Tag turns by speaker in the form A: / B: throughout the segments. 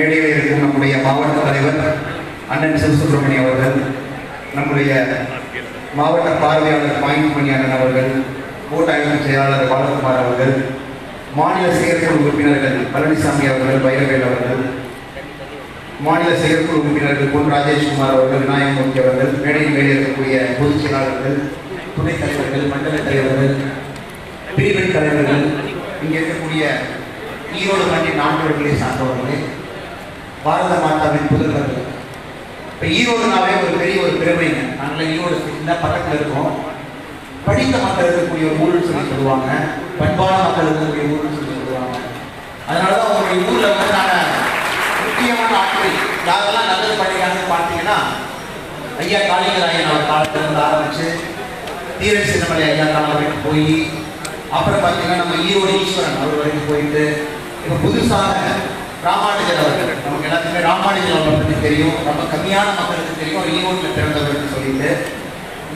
A: மேடையில் இருக்கும் நம்முடைய மாவட்ட தலைவர் அண்ணன் சிவசுப்ரமணியம் அவர்கள், நம்முடைய மாவட்ட பார்வையாளர் பாயிண்ட் அண்ணன் அவர்கள், கூட்டாய்வு செயலாளர் பாலகுமார் அவர்கள், மாநில செயற்குழு உறுப்பினர்கள் பழனிசாமி அவர்கள், வைரவேல் அவர்கள், மாநில செயற்குழு உறுப்பினர்கள் பொன் ராஜேஷ்குமார் அவர்கள், விநாயகமூர்த்தி அவர்கள், மேடையில் மேலே இருக்கக்கூடிய பொதுச் செயலாளர்கள், துணைத் தலைவர்கள், மண்டல தலைவர்கள், பிரிவின் தலைவர்கள், இங்கே இருக்கக்கூடிய ஈரோடு மண்ணின் ஆண்டவர்களை சார்ந்தவர்களே, பாரத மாதாவின் புதல்வர்கள். இப்போ ஈரோடுனாவே ஒரு பெரிய ஒரு பெருமைங்க. நாங்கள் ஈரோடு இந்த பக்கத்தில் இருக்கோம். படித்த மக்கள் இருக்கக்கூடிய ஒரு ஊருன்னு சொல்லி சொல்லுவாங்க, பண்பான மக்கள் இருக்கக்கூடிய ஊருன்னு சொல்லி சொல்லுவாங்க. அதனால தான் உங்களுடைய ஊரில் வந்து நாங்கள் முக்கியமான ஆட்கள் யாரெல்லாம் நல்லது படிக்கிறாங்கன்னு பார்த்தீங்கன்னா, ஐயா காளிங்கராயன் அவர் காலத்திலிருந்து ஆரம்பித்து தீரன் சின்னமலை ஐயா காலம் வரைக்கும் போய், அப்புறம் பார்த்தீங்கன்னா நம்ம ஈரோடு ஈஸ்வரன் அவர் வரைக்கும் போயிட்டு, இப்போ புதுசாக ராமானுஜர் அவர்கள், நமக்கு எல்லாத்துக்குமே ராமானுஜர் அவர்களை பற்றி தெரியும், ரொம்ப கம்மியான மக்களுக்கு தெரியும், அவர் ஈரோட்டில் பிறந்தவர்னு சொல்லிட்டு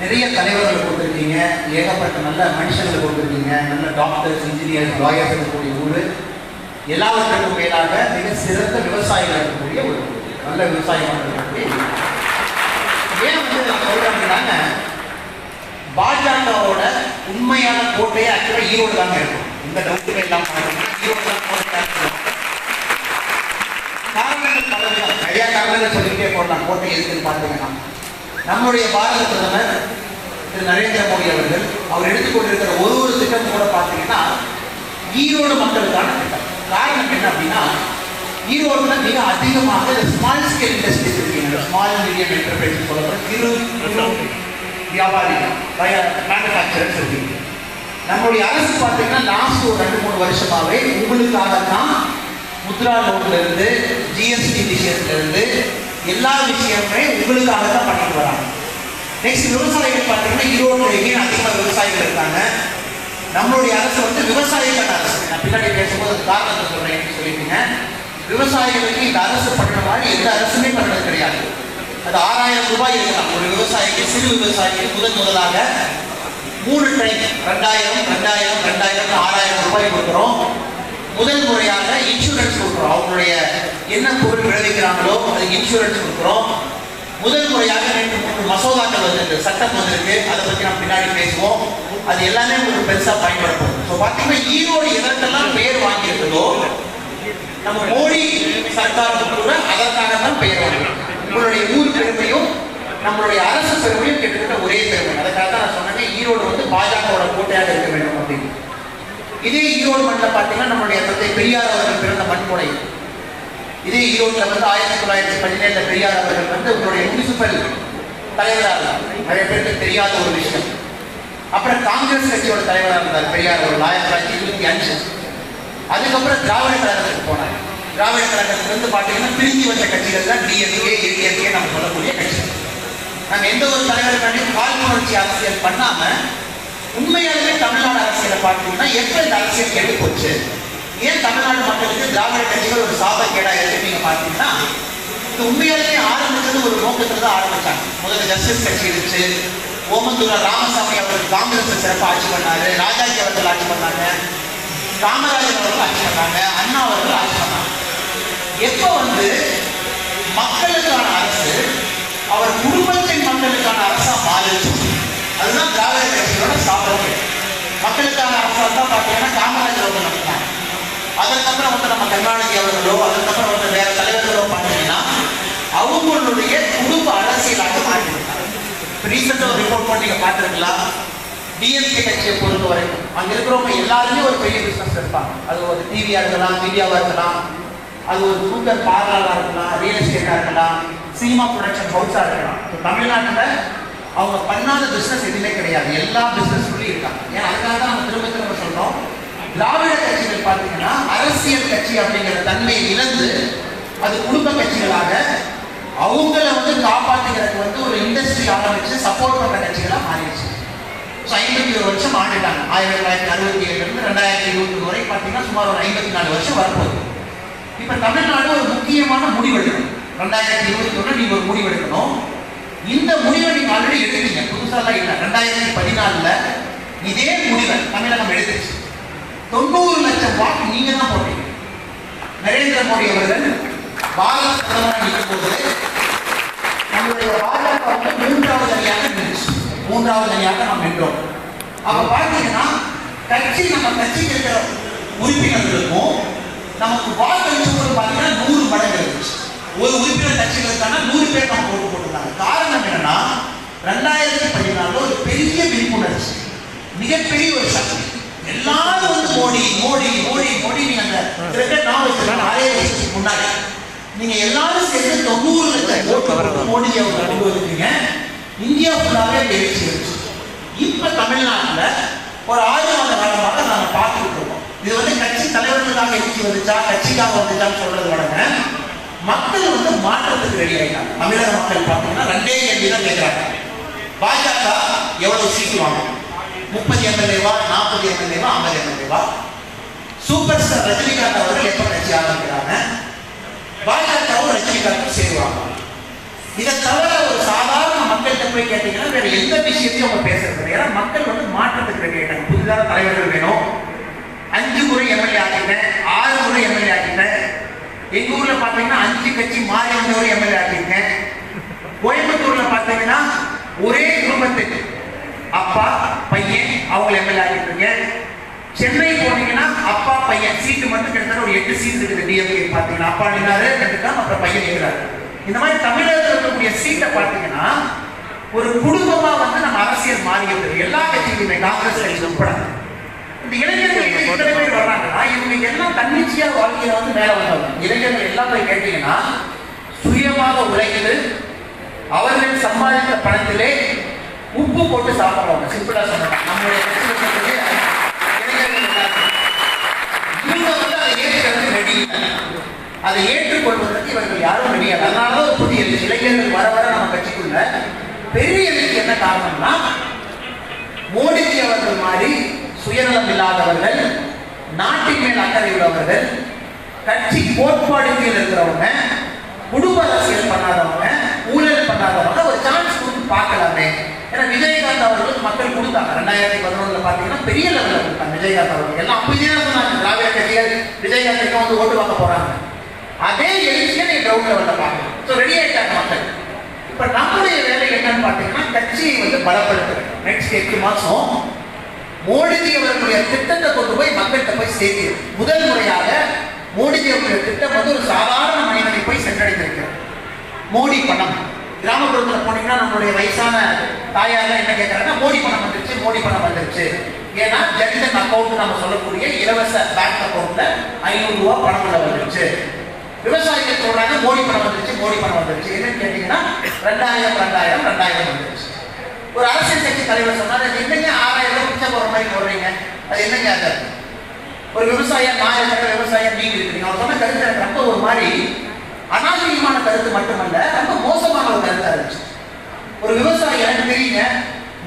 A: நிறைய தலைவர்களை கொடுத்துருக்கீங்க, ஏகப்பட்ட நல்ல மனுஷங்களை கொடுத்துருக்கீங்க, நல்ல டாக்டர்ஸ், இன்ஜினியர்ஸ், லாயர்ஸ் இருக்கக்கூடிய ஊர். எல்லாவற்றுக்கும் மேலாக மிக சிறந்த விவசாயிகள் இருக்கக்கூடிய ஒரு நல்ல விவசாயம் இருக்கக்கூடிய. ஏன் வந்து நான் சொல்றேன்னாங்க, பாஜகவோட உண்மையான கோட்டையை ஆக்சுவலாக ஈரோடு தாங்க இருக்கும். இந்த டவுட்டுமே இல்லாமல் ஈரோடு தான் கோட்டையாக இருக்கும். காரணங்கள் பலவிதம், நிறையா காரணங்கள் சொல்லிக்கிட்டே போடலாம். கோட்டை எதுக்குன்னு பார்த்தீங்கன்னா, நம்முடைய பாரத பிரதமர் திரு நரேந்திர மோடி அவர்கள் அவர் எடுத்துக்கொண்டிருக்கிற ஒரு திட்டம் கூட பார்த்தீங்கன்னா ஈரோடு மக்களுக்கான திட்டம். காரணம் என்ன அப்படின்னா, ஈரோடுல மிக அதிகமாக ஸ்மால் ஸ்கேல் இண்டஸ்ட்ரீஸ் இருக்கீங்க, ஸ்மால் மீடியம் என்டர்பிரைஸ் சொல்லப்படும் சிறு வியாபாரிகள், மேனுஃபேக்சரர்ஸ் இருக்கீங்க. நம்மளுடைய அரசு பார்த்தீங்கன்னா லாஸ்ட் ஒரு 2-3 வருஷமாவே உங்களுக்காகத்தான் முத்ரா லோன்ல இருந்து ஜிஎஸ்டி விஷயத்துல இருந்து எல்லா விஷயமுமே உங்களுக்காக தான் பண்ணிட்டு வராங்க. நெக்ஸ்ட் விவசாயிகள் பார்த்தீங்கன்னா ஈரோடு அதிகமாக விவசாயிகள் இருக்காங்க. நம்மளுடைய அரசு வந்து விவசாயிகள் அரசு. நான் பின்னாடி பேசும்போது காரணத்தை சொல்றேன் சொல்லிட்டீங்க. விவசாயிகளுக்கு இந்த அரசு பண்ணுற மாதிரி எந்த அரசுமே பண்ணுறது கிடையாது. அது 6000 ரூபாய் இருக்கலாம் ஒரு விவசாயிக்கு. சிறு விவசாயிக்கு முதலாக 3 டைம் 2000 6000 ரூபாய் கொடுக்குறோம். முதல் முறையாக இன்சூரன்ஸ் கொடுக்குறோம். அவங்களுடைய என்ன பொருள் விளைவிக்கிறாங்களோ அதுக்கு இன்சூரன்ஸ் கொடுக்குறோம். முதல் முறையாக 2-3 மசோதாக்கள் வந்திருக்கு, சட்டம் வந்திருக்கு. அதை பற்றி நம்ம பின்னாடி பேசுவோம். அது எல்லாமே ஒரு பெருசாக பயன்படுத்தும். ஸோ பார்த்தீங்கன்னா ஈரோடு எதற்கெல்லாம் பெயர் வாங்கியிருக்கிறதோ நம்ம மோடி சர்க்கார் கூட அதற்காக தான் பெயர் வாங்கியிருக்கோம். உங்களுடைய ஊர் பெருமையும் நம்மளுடைய அரசு பெருமையும் கிட்டத்தட்ட ஒரே பெருமை. அதுக்காக தான் நான் சொன்னேன், ஈரோடு வந்து பாஜகவோட கோட்டையாக இருக்க வேண்டும் அப்படின்னு. இதே ஈரோடு மண்ணில் பார்த்தீங்கன்னா நம்மளுடைய தந்தை பெரியார் அவர்கள் பிறந்த மண்கொடை. இதே ஈரோட்டில் வந்து 1917 பெரியார் அவர்கள் வந்து உங்களுடைய முனிசிபல் தலைவராக, நிறைய பேருக்கு தெரியாத ஒரு விஷயம். அப்புறம் காங்கிரஸ் கட்சியோட தலைவராக இருந்தார் பெரியார் அவர்கள் 1925. அதுக்கப்புறம் திராவிட கழகத்துக்கு போனார். திராவிட கழகத்துக்கு வந்து பார்த்தீங்கன்னா பிரிஞ்சு வந்த கட்சிகள் தான் டிஎம்கே, ஏடிஎம்கே நம்ம சொல்லக்கூடிய கட்சி. நாங்கள் எந்த ஒரு தலைவருக்காண்டையும் காழ்ப்புணர்ச்சி அரசியல் பண்ணாம உண்மையாலுமே தமிழ்நாடு அரசியலை பார்த்தீங்கன்னா எப்ப இந்த அரசியல் கெட்டு போச்சு, ஏன் தமிழ்நாடு மக்களுக்கு திராவிட கட்சிகள் ஒரு சாபக்கேடா இருக்கு நீங்க பார்த்தீங்கன்னா, இது உண்மையாலுமே ஆரம்பிச்சது ஒரு நோக்கத்தில் தான் ஆரம்பிச்சாங்க. முதல்ல ஜஸ்டிஸ் கட்சி இருந்துச்சு, ஓமந்தூரா ராமசாமி அவர்கள் காங்கிரஸ் சிறப்பாக ஆட்சி பண்ணாரு, ராஜாஜி அவர்கள் ஆட்சி பண்ணாங்க, காமராஜர் அவர்கள் ஆட்சி பண்ணாங்க, அண்ணா அவர்கள் ஆட்சி பண்ணாங்க. எப்போ வந்து மக்களுக்கான அரசு அவர் குடும்பத்தின் மக்களுக்கான அரசா மாறிச்சு, அதுதான் திராவிட கட்சியோட சாதனை. மக்களுக்கான அரசாக தான் பார்த்தீங்கன்னா காமராஜர் அவர்கள் நடத்தினாங்க. அதற்கப்புறம் வந்து நம்ம கருணாநிதி அவர்களோ அதற்கப்புறம் வந்து வேற தலைவர்களோ பார்த்தீங்கன்னா அவங்களுடைய குடும்ப அரசியலாக மாற்றிருக்காங்க. இப்போ ரீசெண்டாக ஒரு ரிப்போர்ட் பண்ணி நீங்கள் பார்த்துருக்கலாம். டிஎம்கே கட்சியை பொறுத்த வரைக்கும் அங்கே இருக்கிறவங்க எல்லாருமே ஒரு பெரிய பிஸ்னஸ் இருப்பாங்க. அது ஒரு டிவியாக இருக்கலாம், மீடியாவாக இருக்கலாம், அது ஒரு சூப்பர் பார்லராக இருக்கலாம், ரியல் எஸ்டேட்டாக இருக்கலாம், சினிமா ப்ரொடக்ஷன் ஹவுஸாக இருக்கலாம். ஸோ தமிழ்நாட்டில் அவங்க பண்ணாத பிஸ்னஸ் எதுவுமே கிடையாது, எல்லா பிஸ்னஸ்லையும் இருக்காங்க. ஏன்னா அதுக்காக தான் நம்ம திரும்ப திரும்ப சொல்கிறோம், திராவிட கட்சிகள் பார்த்தீங்கன்னா அரசியல் கட்சி அப்படிங்கிற தன்மையை இழந்து அது குடும்ப கட்சிகளாக அவங்கள வந்து காப்பாற்றுகிறதுக்கு வந்து ஒரு இண்டஸ்ட்ரி ஆரம்பிச்சு சப்போர்ட் பண்ணுற கட்சிகளாக மாறிடுச்சு. ஸோ 51 வருஷம் ஆண்டுட்டாங்க. 1967 2020 வரை பார்த்தீங்கன்னா சுமார் ஒரு 54 வருஷம் வரப்போகுது. இப்போ தமிழ்நாடு ஒரு முக்கியமான முடிவெடுக்கணும். 2021 நீங்க ஒரு முடிவெடுக்கணும். இந்த முடிவை நீங்க ஆல்ரெடி எடுத்துட்டீங்க, புதுசாலாம் இல்லை. 2014 இதே முடிவை தமிழகம் எடுத்துச்சு. 90 லட்சம் வாக்கு நீங்க தான் போட்டீங்க. நரேந்திர மோடி அவர்கள் பாரத பிரதமராக நிற்கும்போது நம்மளுடைய பாஜக வந்து மூன்றாவது அணியாக நின்றுச்சு. மூன்றாவது அணியாக நாம் நின்றோம். அப்ப பார்த்தீங்கன்னா கட்சி நம்ம கட்சிக்கு இருக்கிற உறுப்பினர்களுக்கும் நமக்கு வாக்களிச்சவங்களும் பார்த்தீங்கன்னா 100 மடங்கு இருந்துச்சு. ஒரு உறுப்பினர் கட்சிகளுக்கான 100 பேர் நம்ம ஓட்டு போட்டுருந்தாங்க. காரணம் என்னன்னா 2014 ஒரு பெரிய விழிப்புணர்ச்சி, மிகப்பெரிய ஒரு சக்தி. எல்லாரும் வந்து மோடி மோடி மோடி மோடி. நீங்க அந்த கிரிக்கெட் நான் வச்சிருக்கேன் 6 வருஷத்துக்கு முன்னாடி நீங்க எல்லாரும் சேர்ந்து 90 லட்சம் ஓட்டு மோடிஜி அவங்க கொண்டு வந்துட்டீங்க. இந்தியா ஃபுல்லாவே எழுச்சி இருந்துச்சு. இப்ப தமிழ்நாட்டில் ஒரு 6 மாத காலமாக நாம பார்த்துட்டு இருக்கோம். இது வந்து கட்சி தலைவர்களுக்காக எழுச்சி வந்துச்சா கட்சிக்காக வந்துச்சான்னு சொல்றது வடங்க மக்கள் வந்து மாற்றத்துக்கு ரெடி ஆயிட்டாங்க. தமிழக மக்கள் பார்த்தீங்கன்னா 2 கேள்வி தான் கேட்கிறாங்க. பாஜக எவ்வளவு சீட்டு வாங்கும்? 30 எம்எல்ஏவா, 40 எம்எல்ஏவா, 50 எம்எல்ஏவா? சூப்பர் ஸ்டார் ரஜினிகாந்த் அவர்கள் எப்ப கட்சி ஆரம்பிக்கிறாங்க? பாஜகவும் ரஜினிகாந்தும் சேருவாங்க. இதை தவிர ஒரு சாதாரண மக்கள்கிட்ட போய் கேட்டீங்கன்னா வேற எந்த விஷயத்தையும் அவங்க பேசுறது. ஏன்னா மக்கள் வந்து மாற்றத்துக்கு ரெடி ஆயிட்டாங்க. புதிதாக தலைவர்கள் வேணும். 5 முறை எம்எல்ஏ ஆகிட்டேன், 6 முறை எம்எல்ஏ ஆகிட்டேன். எங்க ஊர்ல பாத்தீங்கன்னா 5 கட்சி மாறி வந்தவரை எம்எல்ஏ ஆகியிருக்கேன். கோயம்புத்தூர்ல பாத்தீங்கன்னா ஒரே குடும்பத்துக்கு அப்பா பையன் அவங்களை எம்எல்ஏ ஆகிருக்கேன். சென்னை போனீங்கன்னா அப்பா பையன் சீட்டு மட்டும் கிட்டத்தட்ட ஒரு 8 சீட் இருக்குது. டிஎம்கே பாத்தீங்கன்னா அப்பா நின்னாரு 2 தான், அப்புறம் பையன் இருக்கிறாரு. இந்த மாதிரி தமிழகத்தில் இருக்கக்கூடிய சீட்டை பார்த்தீங்கன்னா ஒரு குடும்பமா வந்து நம்ம அரசியல் மாறியது. எல்லா கட்சிகளுமே காங்கிரஸ் கட்சி உட்பட இந்த இளைஞர்கள் இத்தனை பேர் வர்றாங்கன்னா இவங்க எல்லாம் தன்னிச்சையா வாழ்க்கையில வந்து மேல வந்தவங்க. இளைஞர்கள் எல்லாம் போய் கேட்டீங்கன்னா சுயமாக உழைக்குது, அவர்கள் சம்பாதித்த பணத்திலே உப்பு போட்டு சாப்பிடுவாங்க. சிம்பிளா சொன்னாங்க நம்மளுடைய இவங்க வந்து அதை ஏற்கிறது ரெடி, அதை ஏற்றுக்கொள்வதற்கு இவர்கள் யாரும் ரெடியா. அதனாலதான் ஒரு புதிய இளைஞர்கள் வர வர நம்ம கட்சிக்குள்ள பெரிய எழுச்சி. என்ன காரணம்னா மோடிஜி அவர்கள் மாதிரி சுயநலம் இல்லாதவர்கள், நாட்டின் மேல் அக்கறை உள்ளவர்கள், கட்சி கோட்பாடு கீழ் இருக்கிறவங்க, குடும்ப அரசியல் பண்ணாதவங்க, ஊழல் பண்ணாதவங்க ஒரு சான்ஸ் கொடுத்து பார்க்கலாமே. ஏன்னா விஜயகாந்த் அவர்களுக்கு மக்கள் கொடுத்தாங்க. 2011 பாத்தீங்கன்னா பெரிய லெவலில் கொடுத்தாங்க. விஜயகாந்த் அவர்கள் எல்லாம் அமைதியா சொன்னாங்க திராவிட கட்சிகள் விஜயகாந்த் வந்து ஓட்டு வாங்க போறாங்க. அதே எழுச்சியை நீ கிரவுண்ட் லெவலில் பார்க்கணும். ஸோ ரெடி ஆயிட்டாங்க மக்கள். இப்ப நம்முடைய வேலை என்னன்னு பாத்தீங்கன்னா கட்சியை வந்து பலப்படுத்துறது. நெக்ஸ்ட் 8 மாசம் மோடிஜி அவர்களுடைய திட்டத்தை கொண்டு போய் மக்கள்கிட்ட போய் சேர்த்து முதல் முறையாக மோடிஜி அவர்களுடைய திட்டம் வந்து ஒரு சாதாரண மனிதனை போய் சென்றடைந்திருக்கிறது. மோடி பணம் கிராமப்புறத்தில் போனீங்கன்னா நம்மளுடைய வயசான தாயாரெல்லாம் என்ன கேட்கறாங்கன்னா மோடி பணம் வந்துருச்சு, மோடி பணம் வந்துருச்சு. ஏன்னா ஜன்தன் அக்கௌண்ட் நம்ம சொல்லக்கூடிய இலவச பேங்க் அக்கௌண்ட்ல 500 ரூபாய் பணம் வந்துருச்சு. விவசாயிகள் சொல்றாங்க மோடி பணம் வந்துருச்சு, மோடி பணம் வந்துருச்சு. என்னன்னு கேட்டீங்கன்னா 2000 வந்துருச்சு. ஒரு அரசியல் கட்சி தலைவர் சொன்னாரு என்னங்க 6000 ரூபாய் பிச்சை போற மாதிரி போடுறீங்க, அது என்னங்க அது? ஒரு விவசாயம் நான் இருக்கிற விவசாயம் நீங்க இருக்கிறீங்க. அவர் சொன்ன கருத்து எனக்கு ரொம்ப ஒரு மாதிரி அநாகரிகமான கருத்து மட்டுமல்ல, ரொம்ப மோசமான ஒரு கருத்தா இருந்துச்சு. ஒரு விவசாயி எனக்கு தெரியுங்க,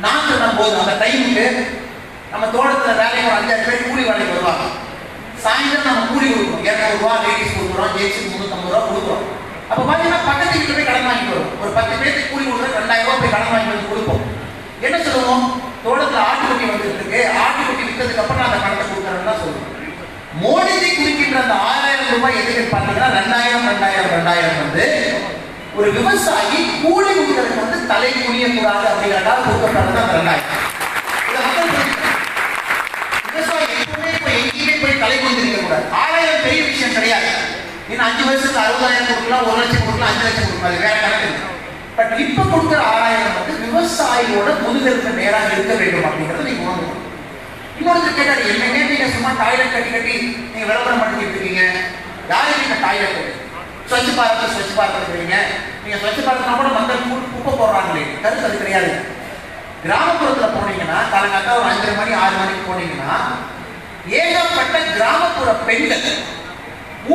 A: நாட்டு நம் போது அந்த டைமுக்கு நம்ம தோட்டத்துல வேலைக்கு 5-6 பேர் கூலி வேலைக்கு வருவாங்க. சாயந்தரம் நம்ம கூலி கொடுக்கணும். 200 ரூபாய் லேடிஸ் கொடுக்குறோம், ஜெயிச்சுக்கு 350 ரூபாய் கொடுக்குறோம். அப்ப பாத்தீங்கன்னா பக்கத்து வீட்டுல போய் கடன் வாங்கிட்டு வரும். ஒரு 10 பேருக்கு கூலி கொடுக்குற 2000 ரூபாய் போய் கடன் வாங்கி வந்து கொடுப்போம். என்ன சொல்லுவோம்? தோட்டத்துல ஆட்டுக்குட்டி வந்துட்டு இருக்கு, ஆட்டுக்குட்டி விற்றதுக்கு அப்புறம் நான் அந்த பணத்தை கொடுக்குறேன்னு தான் சொல்லுவோம். மோடிஜி குறிக்கின்ற அந்த 6000 ரூபாய் எதுக்கு பார்த்தீங்கன்னா 2000 வந்து ஒரு விவசாயி கூலி கொடுக்கறதுக்கு வந்து தலை குனிய கூடாது அப்படிங்கிறதால கொடுக்கப்படுறது அந்த 2000. விவசாயி எப்பவுமே போய் எங்கேயுமே போய் தலை குனிந்திருக்க கூடாது. 6000 பெரிய விஷயம் கிடையாது. இன்னும் 5 வருஷத்துக்கு 60,000 கொடுக்கலாம், 1 லட்சம் கொடுக்கலாம், 5 லட்சம் கொடுக்கலாம், அது வேற கணக்கு. பட் இப்ப கொடுக்குற 6000 வந்து விவசாயியோட முதுகெலும்பு நேராக இருக்க வேண்டும் அப்படிங்கறத நீங்க உணரணும். இன்னொரு கேட்டாரு என்னங்க நீங்க சும்மா டாய்லெட் கட்டி நீங்க விளம்பரம் பண்ணிட்டு இருக்கீங்க, யாரு நீங்க டாய்லெட் ஸ்வச் பாரத் இருக்கிறீங்க. நீங்க ஸ்வச் பாரத்னா கூட மக்கள் குப்பை போடுறாங்களே, கருத்து அது கிடையாது. கிராமப்புறத்துல போனீங்கன்னா காலங்காத்தா ஒரு 5 மணி 6 மணிக்கு போனீங்கன்னா ஏகப்பட்ட கிராமப்புற பெண்கள்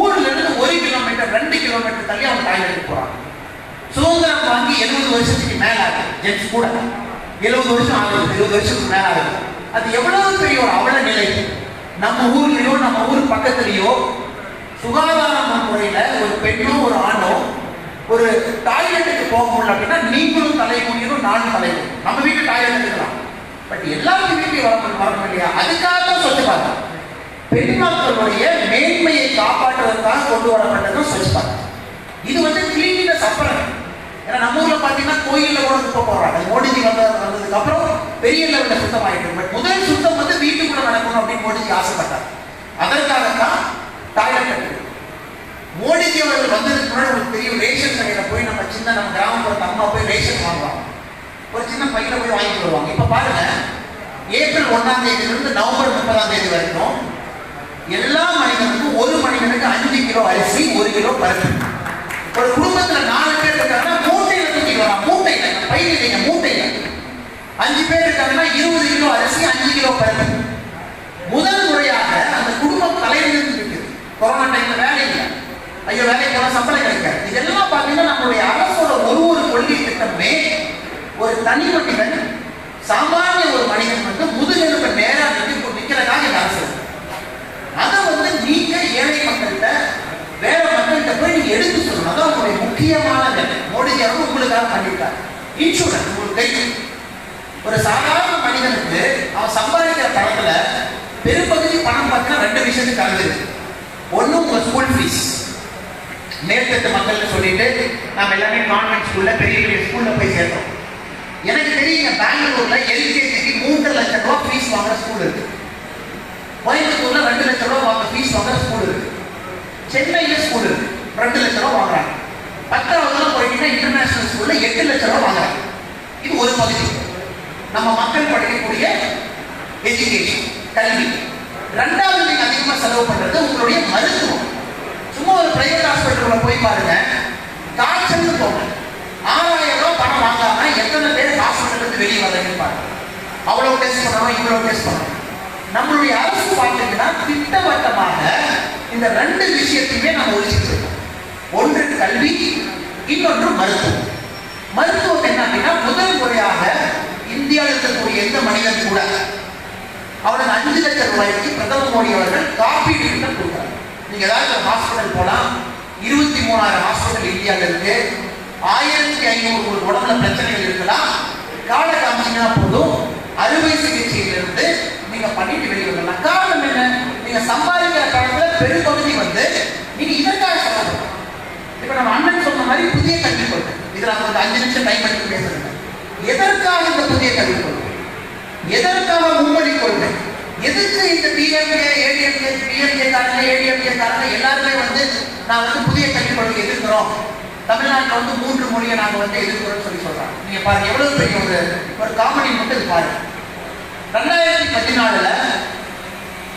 A: ஊர்ல இருந்து 1 கிலோமீட்டர் 2 கிலோமீட்டர் தள்ளி அவங்க டாய்லெட்டுக்கு போறாங்க. சுதந்திரம் வாங்கி 70 வருஷத்துக்கு மேல ஆகுது. ஜென்ஸ் கூட 70 வருஷம் ஆகுது, 20 வருஷத்துக்கு மேல ஆகுது. அது எவ்வளவு பெரிய ஒரு அவல நிலை. நம்ம ஊர்லயோ நம்ம ஊர் பக்கத்திலேயோ சுகாதார முறையில ஒரு பெண்ணோ ஒரு ஆணோ ஒரு டாய்லெட்டுக்கு போக முடியல அப்படின்னா நீங்களும் தலை குனியணும், நானும் தலை குனியணும். நம்ம வீட்டு டாய்லெட் இருக்கலாம், பட் எல்லாரும் வீட்டையும் வரணும் இல்லையா? அதுக்காக தான் ஸ்வச் பாரத். பெண் மக்களுடைய மேன்மையை காப்பாற்றுவதற்காக கொண்டு வரப்பட்டதும் ஸ்வச் பாரத். இது வந்து கிளீனினஸ் அப்புறம். ஏன்னா நம்ம ஊர்ல பாத்தீங்கன்னா கோயில்ல கூட குப்பை போடுறாங்க. மோடிஜி வந்ததுக்கு அப்புறம் பெரிய லெவல்ல சுத்தம் ஆயிட்டு. பட் முதல் சுத்தம் வந்து வீட்டுக்குள்ள நடக்கணும் அப்படின்னு மோடிஜி ஆசைப்பட்டார். அதற்காகத்தான் டாய்லெட் கட்டிருக்கு. மோடிஜி அவர்கள் வந்ததுக்கு முன்னாடி உங்களுக்கு தெரியும், ரேஷன் கடையில போய் நம்ம கிராமப்புறத்து அம்மா போய் ரேஷன் வாங்குவாங்க. ஒரு சின்ன பையில போய் வாங்கிட்டு வருவாங்க. இப்ப பாருங்க, ஏப்ரல் 1ஆம் தேதியிலிருந்து நவம்பர் 30ஆம் தேதி வரைக்கும் எல்லா மனிதனுக்கும் ஒரு மனிதனுக்கு 5 கிலோ அரிசி, 1 கிலோ பருப்பு. ஒரு குடும்பத்துல 4 பேர் இருக்காங்கன்னா மூட்டையில தூக்கிட்டு வரலாம். மூட்டையில, பையில இல்லைங்க, மூட்டையில. 5 பேர் இருக்காங்கன்னா 20 கிலோ அரிசி, 5 கிலோ பருப்பு. முதல் முறையாக அந்த குடும்பம் தலைநிமிர்ந்து இருக்கு. கொரோனா டைம்ல வேலை இல்லை, ஐயோ வேலைக்கு போனா சம்பளம் கிடைக்காது. இதெல்லாம் பாத்தீங்கன்னா நம்மளுடைய அரசோட ஒரு கொள்கை திட்டமே ஒரு தனி மனிதன், சாமானிய ஒரு மனிதன் வந்து முதுகெலும்பு நேரா நிற்கிறதுக்காக இந்த அரசு. அதை வந்து நீங்க ஏழை மக்கள்கிட்ட, வேற மக்கள்கிட்ட போய் நீங்க எடுத்து சொல்லணும். அதான் உங்களுடைய முக்கியமான வேலை. மோடிஜி அவர்கள் உங்களுக்காக பண்ணியிருக்காரு. இன்சூரன்ஸ் உங்களுக்கு தெரியும். ஒரு சாதாரண மனிதனுக்கு அவன் சம்பாதிக்கிற பணத்துல பெரும்பகுதி பணம் பார்த்தீங்கன்னா 2 விஷயத்துக்கு கலந்துருக்கு. ஒண்ணு உங்க ஸ்கூல் ஃபீஸ். மேற்கத்து மக்கள்னு சொல்லிட்டு நம்ம எல்லாமே கான்வென்ட் ஸ்கூல்ல, பெரிய பெரிய ஸ்கூல்ல போய் சேர்த்தோம். எனக்கு தெரியுங்க, பெங்களூர்ல எல்கேஜிக்கு 3 லட்சம் ரூபாய் ஃபீஸ் வாங்குற ஸ்கூல் இருக்கு. கோயம்புத்தூர்ல 2 லட்சம் ரூபாய் வாங்க ஃபீஸ் வாங்குற ஸ்கூல் இருக்கு. சென்னையில ஸ்கூல் இருக்கு, 2 லட்சம் ரூபாய் வாங்குறாங்க. 10ஆவதுல போயிட்டீங்கன்னா இன்டர்நேஷனல் ஸ்கூல்ல 8 லட்சம் ரூபாய் வாங்குறாங்க. இது ஒரு பகுதி நம்ம மக்கள் படிக்கக்கூடிய எஜுகேஷன், கல்வி. 2வது நீங்க அதிகமா செலவு பண்றது உங்களுடைய மருத்துவம். சும்மா ஒரு பிரைவேட் ஹாஸ்பிட்டல்ல போய் பாருங்க, காய்ச்சல்னு போங்க, 6000 ரூபாய் பணம் வாங்காம எத்தனை பேர் ஹாஸ்பிட்டல் இருந்து வெளியே வரலன்னு பாருங்க. அவ்வளவு டெஸ்ட் பண்ணணும், இவ்வளவு டெஸ்ட் பண்ணணும். நம்மளுடைய அரசு பார்த்தீங்கன்னா திட்டவட்டமாக இந்த 2 விஷயத்தையுமே நம்ம ஒழிச்சிட்டு இருக்கோம். ஒன்று கல்வி, இன்னொன்று மருத்துவம். மருத்துவம் என்ன அப்படின்னா, முதல் முறையாக இந்தியாவில் இருக்கக்கூடிய எந்த மனிதன் கூட அவருக்கு 5 லட்சம் ரூபாய்க்கு பிரதமர் மோடி அவர்கள் காப்பீடு திட்டம் கொடுக்குறாங்க. நீங்க ஏதாவது ஒரு ஹாஸ்பிட்டல் போனா 23,000 ஹாஸ்பிட்டல் இந்தியாவில் இருக்கு. 1500 உடம்புல பிரச்சனைகள் இருக்கலாம். காலை காமிச்சீங்கன்னா போதும், அறுவை சிகிச்சையிலிருந்து நீங்க பண்ணிட்டு வெளியே வரலாம். காரணம் என்ன? நீங்க சம்பாதிக்கிற காலத்துல பெரும்பகுதி வந்து நீங்க இதற்காக சொல்லணும். இப்ப நம்ம அண்ணன் சொன்ன மாதிரி புதிய கல்விக் கொள்கை, இதுல நம்ம 5 நிமிஷம் டைம் எடுத்து பேசுறேன். எதற்காக இந்த புதிய கல்விக் கொள்கை? எதற்காக மும்மொழி கொள்கை? எதுக்கு இந்த டிஎம்கே, ஏடிஎம்கே, பிஎம்கே காரங்க, ஏடிஎம்கே காரங்க எல்லாருமே வந்து நான் வந்து புதிய கல்விக் கொள்கை எதிர்க்கிறோம், தமிழ்நாட்டில் வந்து 3 மொழியை நாங்க வந்து எதிர்க்கிறோம்னு சொல்லி சொல்றாங்க. நீங்க பாருங்க எவ்வளவு பெரிய ஒரு காமெடி மட்டும் இது பாருங்க. 2014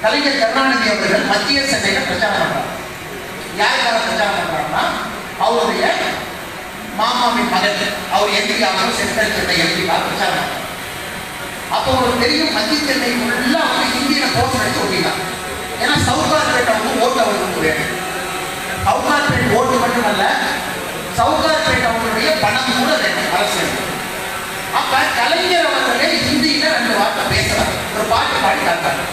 A: கலைஞர் கருணாநிதி அவர்கள் மத்திய சபையில பிரச்சாரம் பண்றாங்க. யாருக்காக பிரச்சாரம் பண்றாங்கன்னா, அவருடைய மாமாவின் மகன், அவர் எம்பி ஆகும், சென்ட்ரல் சென்னை எம்பிக்காக பிரச்சாரம் பண்றாங்க. அப்போ உங்களுக்கு தெரியும், மத்திய சென்னை ஃபுல்லா வந்து ஹிந்தியில போஸ்ட் அடிச்சு ஓட்டினாங்க. ஏன்னா சவுகார்பேட் அவங்க ஓட்டு அவர்களுக்கு வேணும். சவுகார்பேட் ஓட்டு மட்டுமல்ல, சவுகார்பேட் அவங்களுடைய பணம் கூட வேணும் அரசியல். அப்ப கலைஞர் அவர்களே ஹிந்தியில 2 வார்த்தை பேசுறாங்க, ஒரு பாட்டு பாடி காட்டாங்க.